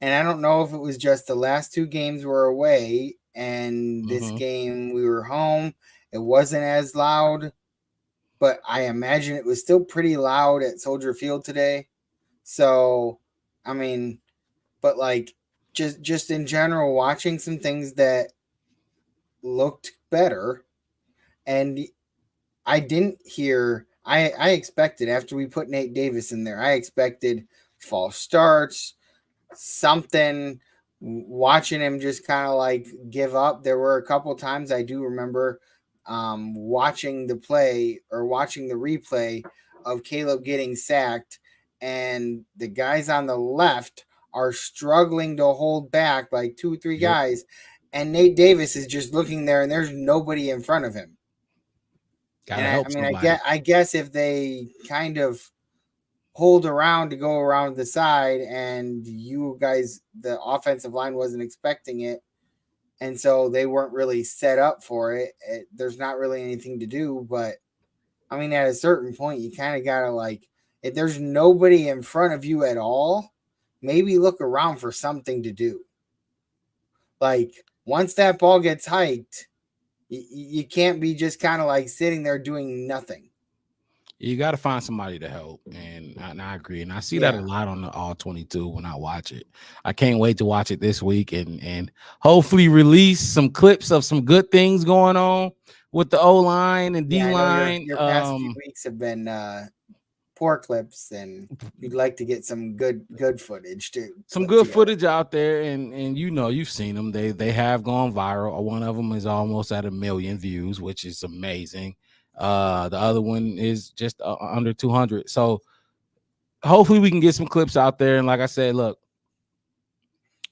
Speaker 2: And I don't know if it was just the last two games were away, and this game we were home. It wasn't as loud, but I imagine it was still pretty loud at Soldier Field today. So, I mean, but like just in general, watching some things that looked better, and I didn't hear. I expected, after we put Nate Davis in there, I expected false starts, something. Watching him just kind of like give up. There were a couple times I do remember watching the replay of Caleb getting sacked, and the guys on the left are struggling to hold back, like 2 or 3 guys, and Nate Davis is just looking there, and there's nobody in front of him. I guess if they kind of hold around to go around the side, and you guys, the offensive line wasn't expecting it, and so they weren't really set up for it. There's not really anything to do, but I mean, at a certain point, you kind of gotta, like, if there's nobody in front of you at all, maybe look around for something to do. Like once that ball gets hiked, you can't be just kind of like sitting there doing nothing.
Speaker 1: You got to find somebody to help, and I agree, and I see that a lot on the All 22 when I watch it. I can't wait to watch it this week, and hopefully release some clips of some good things going on with the O line and D line.
Speaker 2: Your past few weeks have been poor clips, and you'd like to get some good footage too.
Speaker 1: Some good footage out there, and you've seen them. They have gone viral. One of them is almost at 1 million views, which is amazing. The other one is just under 200. So hopefully we can get some clips out there. And like I said, look,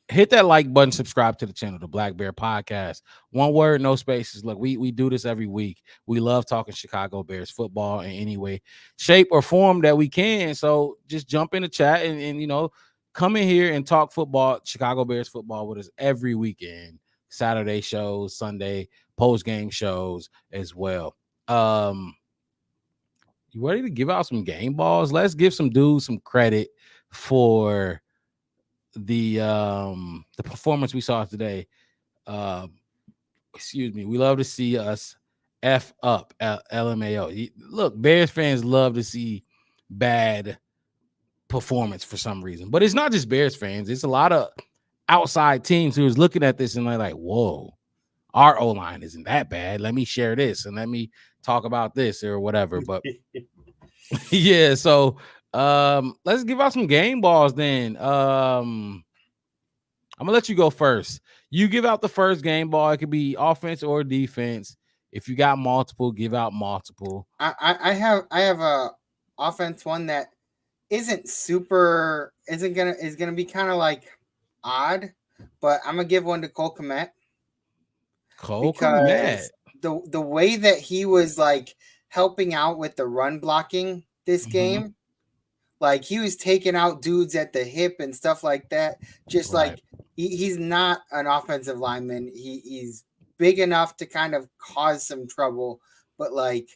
Speaker 1: hit that like button, subscribe to the channel, the Black Bear Podcast. One word, no spaces. Look, we do this every week. We love talking Chicago Bears football in any way, shape, or form that we can. So just jump in the chat and come in here and talk football, Chicago Bears football with us every weekend. Saturday shows, Sunday post-game shows as well. You ready to give out some game balls? Let's give some dudes some credit for the performance we saw today. Excuse me. We love to see us F up LMAO. Look, Bears fans love to see bad performance for some reason, but it's not just Bears fans. It's a lot of outside teams who is looking at this and they're like, whoa, our O-line isn't that bad. Let me share this and let me talk about this or whatever. But yeah, so let's give out some game balls then. I'm gonna let you go first. You give out the first game ball. It could be offense or defense. If you got multiple, give out multiple.
Speaker 2: I have a offense one that is gonna be kind of like odd, but I'm gonna give one to Cole Kmet. The way that he was like helping out with the run blocking this game, like he was taking out dudes at the hip and stuff like that. Just like he's not an offensive lineman. He's big enough to kind of cause some trouble, but like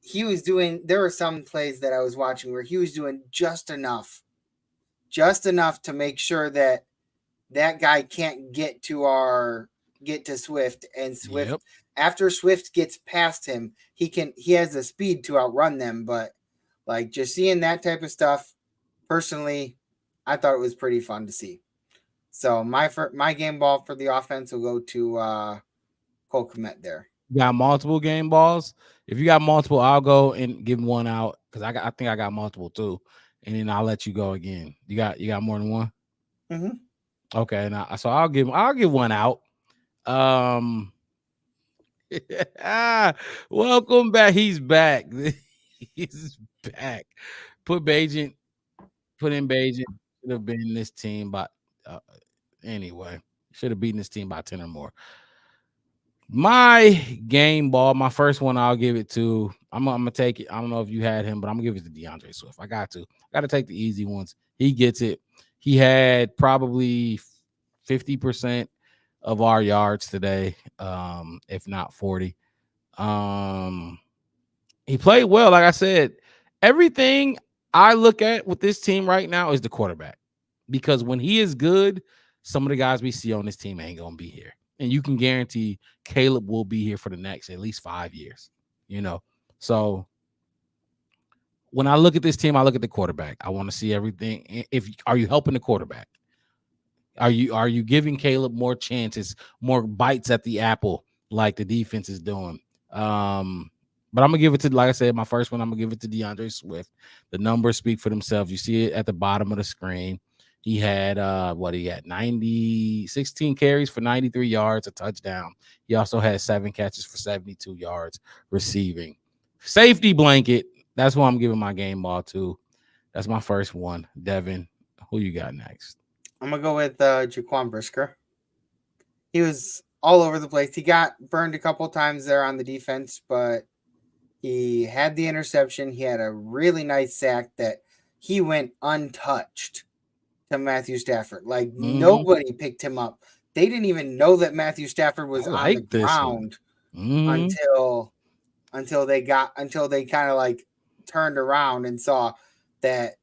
Speaker 2: he was doing, there were some plays that I was watching where he was doing just enough to make sure that guy can't get to Swift, and Swift after Swift gets past him, he has the speed to outrun them. But like just seeing that type of stuff, personally, I thought it was pretty fun to see. So my game ball for the offense will go to Cole Kmet there.
Speaker 1: You got multiple game balls. If you got multiple, I'll go and give one out because I think I got multiple too, and then I'll let you go again. You got more than one?
Speaker 2: Mm-hmm.
Speaker 1: Okay, now so I'll give one out. Welcome back. He's back. He's back. Put in Bajent. Should have been this team, but anyway, should have beaten this team by 10 or more. My game ball, my first one, I'll give it to. I'm gonna take it. I don't know if you had him, but I'm gonna give it to DeAndre Swift. I got to take the easy ones. He gets it. He had probably 50% of our yards today, if not 40. He played well. Like I said, everything I look at with this team right now is the quarterback, because when he is good, some of the guys we see on this team ain't gonna be here, and you can guarantee Caleb will be here for the next at least 5 years. So when I look at this team, I look at the quarterback. I want to see everything. Are you helping the quarterback? Are you giving Caleb more chances, more bites at the apple like the defense is doing? But I'm gonna give it to, like I said, my first one, I'm gonna give it to DeAndre Swift. The numbers speak for themselves. You see it at the bottom of the screen. He had 16 carries for 93 yards, a touchdown. He also had 7 catches for 72 yards receiving. Safety blanket. That's what I'm giving my game ball to. That's my first one. Devin, who you got next?
Speaker 2: I'm gonna go with Jaquan Brisker. He was all over the place. He got burned a couple times there on the defense, but he had the interception. He had a really nice sack that he went untouched to Matthew Stafford. Like nobody picked him up. They didn't even know that Matthew Stafford was on the ground until they kind of like turned around and saw that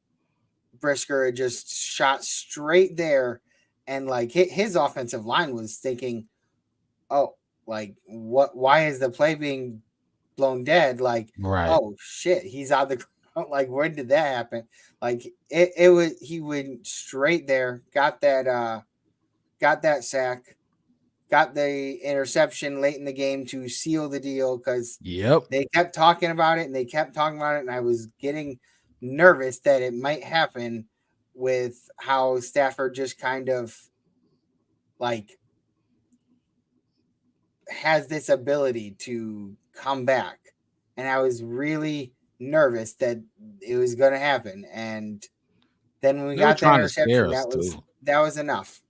Speaker 2: Brisker had just shot straight there, and like his offensive line was thinking, "Oh, like what? Why is the play being blown dead? Like,
Speaker 1: Right.
Speaker 2: oh shit, he's on the ground. Like, when did that happen? Like, it was he went straight there, got that sack, got the interception late in the game to seal the deal because they kept talking about it and I was getting nervous that it might happen with how Stafford just kind of like has this ability to come back, and I was really nervous that it was going to happen. And then when we got that interception, that was enough.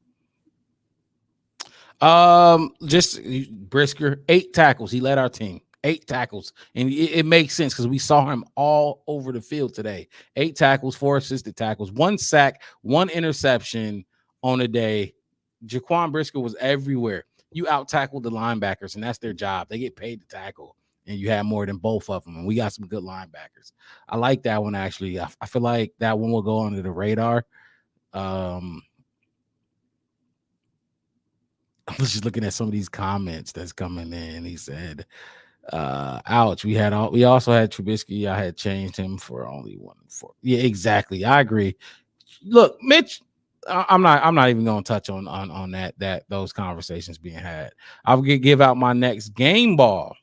Speaker 1: Just Brisker, 8 tackles. He led our team. 8 tackles, and it makes sense because we saw him all over the field today. 8 tackles, 4 assisted tackles, 1 sack, 1 interception on a day. Jaquan Brisker was everywhere. You out tackled the linebackers, and that's their job. They get paid to tackle, and you have more than both of them. And we got some good linebackers. I like that one actually. I feel like that one will go under the radar. I was just looking at some of these comments that's coming in. He said, ouch, we also had Trubisky. I had changed him for only 1 4. Yeah, exactly. I agree. Look, Mitch, I'm not even gonna touch on that those conversations being had. I'll give out my next game ball.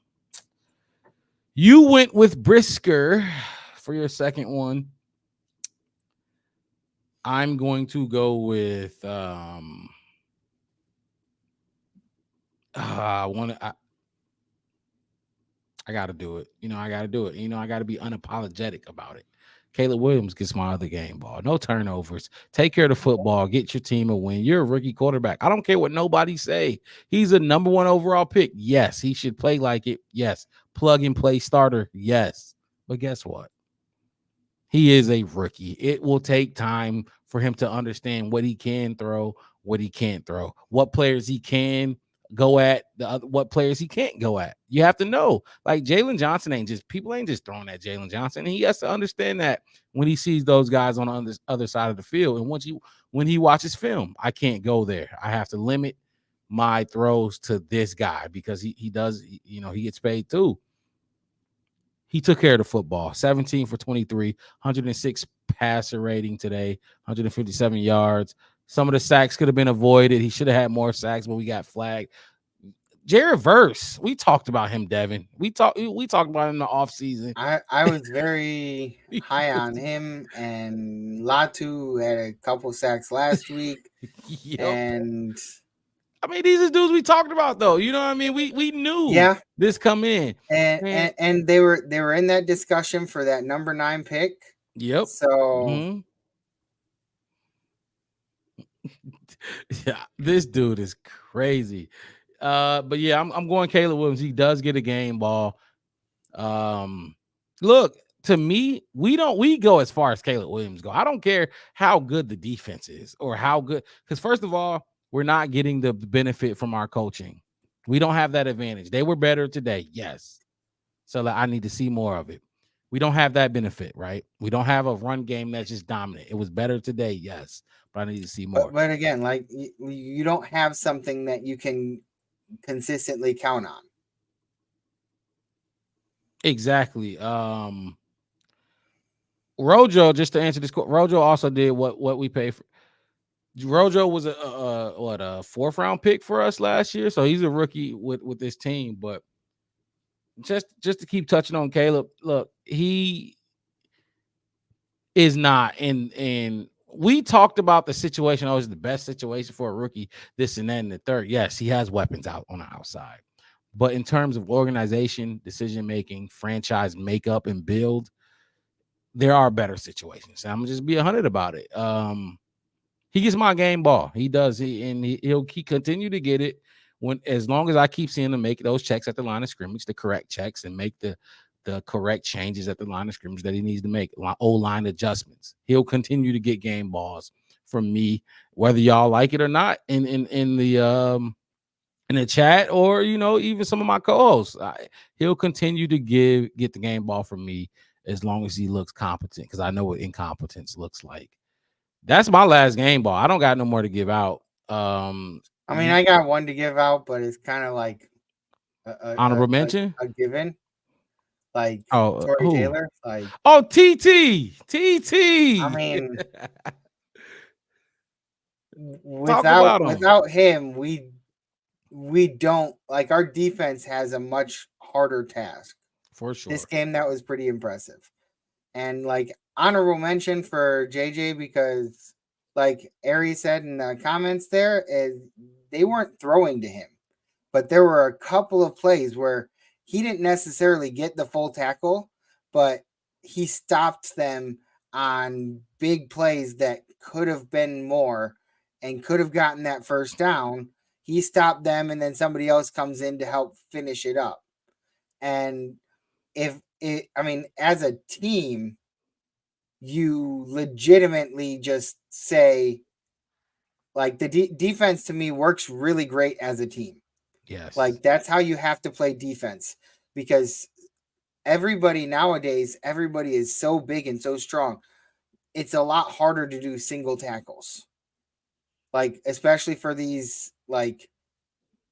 Speaker 1: You went with Brisker for your second one. I'm going to go with I got to do it. I got to do it. I got to be unapologetic about it. Caleb Williams gets my other game ball. No turnovers. Take care of the football. Get your team a win. You're a rookie quarterback. I don't care what nobody say. He's a number 1 overall pick. Yes, he should play like it. Yes. Plug and play starter. Yes. But guess what? He is a rookie. It will take time for him to understand what he can throw, what he can't throw, what players he can go at, what players he can't go at. You have to know, like Jalen Johnson people ain't just throwing at Jalen Johnson. And he has to understand that when he sees those guys on the other side of the field. And when he watches film, I can't go there. I have to limit my throws to this guy because he does, he gets paid too. He took care of the football. 17 for 23, 106 passer rating today, 157 yards. Some of the sacks could have been avoided. He should have had more sacks, but we got flagged. Jared Verse, we talked about him, Devin. We talked about him in the offseason.
Speaker 2: I was very high on him, and Latu had a couple sacks last week. And
Speaker 1: I mean, these are dudes we talked about, though. You know what I mean? We knew this come in.
Speaker 2: And they were in that discussion for that number 9 pick.
Speaker 1: Yep.
Speaker 2: So
Speaker 1: yeah, this dude is crazy. But yeah, I'm going Caleb Williams. He does get a game ball. Look, to me, we go as far as Caleb Williams go. I don't care how good the defense is or how good, because first of all, we're not getting the benefit from our coaching. We don't have that advantage. They were better today, yes. So I need to see more of it. We don't have that benefit, right? We don't have a run game that's just dominant. It was better today, yes, but I need to see more.
Speaker 2: But again, like you don't have something that you can consistently count on.
Speaker 1: Exactly. Rojo, just to answer this, Rojo also did what we paid for. Rojo was a 4th round pick for us last year, so he's a rookie with this team. But just to keep touching on Caleb, look, he is not in. We talked about the situation. Always the best situation for a rookie, this and that and the third. Yes, he has weapons out on the outside, but in terms of organization, decision making, franchise makeup, and build, there are better situations. And I'm gonna just be 100 about it. He gets my game ball. He does. He'll continue to get it as long as I keep seeing him make those checks at the line of scrimmage, the correct checks, and make the correct changes at the line of scrimmage that he needs to make, O-line adjustments. He'll continue to get game balls from me, whether y'all like it or not, in the chat or even some of my co-hosts. He'll continue to get the game ball from me as long as he looks competent, because I know what incompetence looks like. That's my last game ball. I don't got no more to give out.
Speaker 2: I mean, I got one to give out, but it's kind of like
Speaker 1: honorable mention,
Speaker 2: a given. Like
Speaker 1: Tory
Speaker 2: Taylor, like
Speaker 1: TT.
Speaker 2: I mean, without him, we don't like our defense has a much harder task
Speaker 1: for sure.
Speaker 2: This game that was pretty impressive, and like honorable mention for JJ because, like Ari said in the comments, there is they weren't throwing to him, but there were a couple of plays where he didn't necessarily get the full tackle, but he stopped them on big plays that could have been more and could have gotten that first down. He stopped them, and then somebody else comes in to help finish it up. And as a team, you legitimately just say, like, the defense to me works really great as a team.
Speaker 1: Yes.
Speaker 2: Like, that's how you have to play defense because everybody nowadays, everybody is so big and so strong. It's a lot harder to do single tackles. Like, especially for these, like,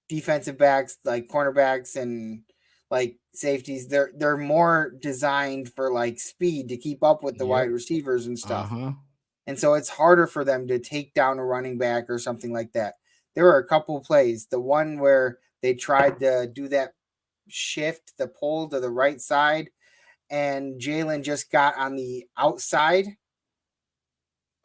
Speaker 2: defensive backs, like cornerbacks and, like, safeties. They're more designed for, like, speed to keep up with the wide receivers and stuff. And so it's harder for them to take down a running back or something like that. There were a couple plays. The one where they tried to do that shift, the pull to the right side, and Jalen just got on the outside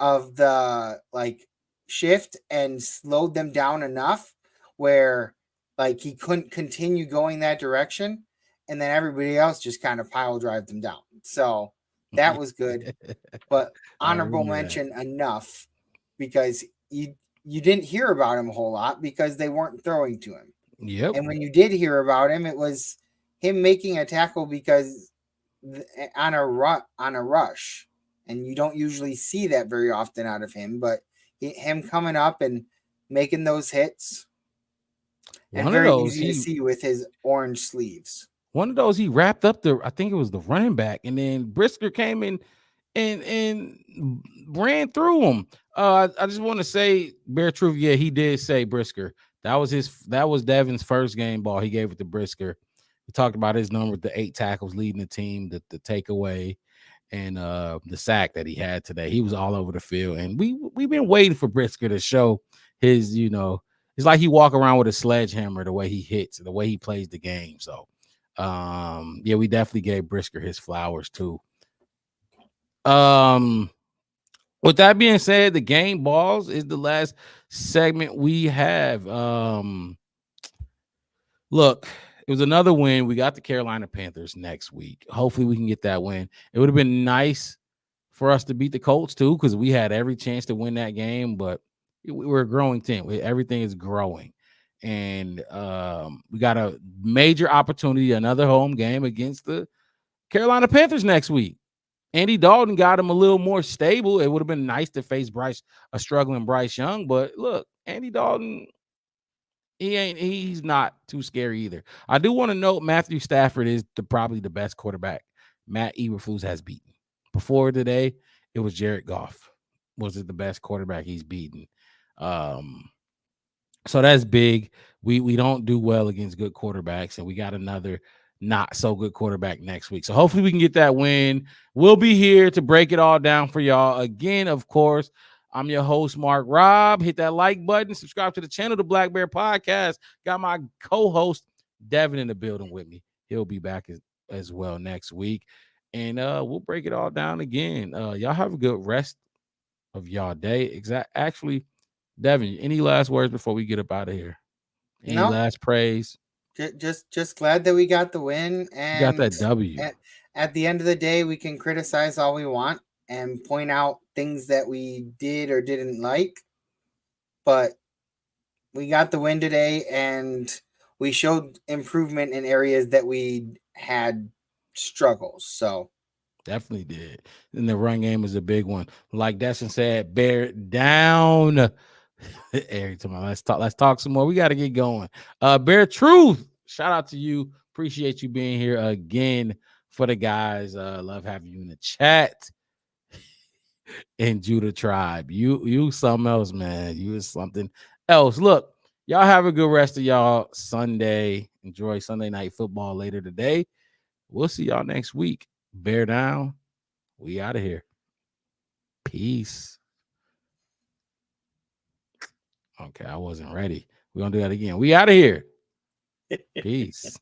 Speaker 2: of the, like, shift and slowed them down enough where, like, he couldn't continue going that direction, and then everybody else just kind of pile drive them down. So that was good. But honorable mention enough because you didn't hear about him a whole lot because they weren't throwing to him.
Speaker 1: Yep.
Speaker 2: And when you did hear about him, it was him making a tackle because on a rush, and you don't usually see that very often out of him. But him coming up and making those hits, and very easy to see with his orange sleeves.
Speaker 1: One of those he wrapped up I think it was the running back, and then Brisker came in and ran through him. I just want to say, bare truth, yeah, he did say Brisker. That was Devin's first game ball. He gave it to Brisker. We talked about his number, the 8 tackles leading the team, the takeaway, and the sack that he had today. He was all over the field, and we've been waiting for Brisker to show his, it's like he walk around with a sledgehammer, the way he hits, the way he plays the game. So, yeah, we definitely gave Brisker his flowers too. With that being said, the game balls is the last segment we have. Look, it was another win. We got the Carolina Panthers next week. Hopefully we can get that win. It would have been nice for us to beat the Colts too, because we had every chance to win that game, but we're a growing team. Everything is growing. And we got a major opportunity, another home game against the Carolina Panthers next week. Andy Dalton got him a little more stable. It would have been nice to face a struggling Bryce Young, but look, Andy Dalton, he's not too scary either. I do want to note Matthew Stafford is probably the best quarterback Matt Eberflus has beaten. Before today, it was Jared Goff. Was it the best quarterback he's beaten? So that's big. We don't do well against good quarterbacks, and we got another not so good quarterback next week. So hopefully we can get that win. We'll be here to break it all down for y'all. Again, of course, I'm your host, Mark Robb. Hit that like button, subscribe to the channel, the Black Bear Podcast. Got my co-host Devin in the building with me. He'll be back as well next week. And we'll break it all down again. Y'all have a good rest of y'all day. Actually, Devin, any last words before we get up out of here? Any last praise?
Speaker 2: Just glad that we got the win and
Speaker 1: got that W.
Speaker 2: At the end of the day, we can criticize all we want and point out things that we did or didn't like, but we got the win today, and we showed improvement in areas that we had struggles. So
Speaker 1: definitely did. And the run game is a big one. Like Destin said, bear it down. Every time let's talk some more. We got to get going. Bear Truth, shout out to you. Appreciate you being here again for the guys. Love having you in the chat. and Judah tribe. You something else, man. You is something else. Look, y'all have a good rest of y'all Sunday. Enjoy Sunday night football later today. We'll see y'all next week. Bear down. We out of here. Peace. Okay, I wasn't ready. We're gonna do that again. We out of here. Peace.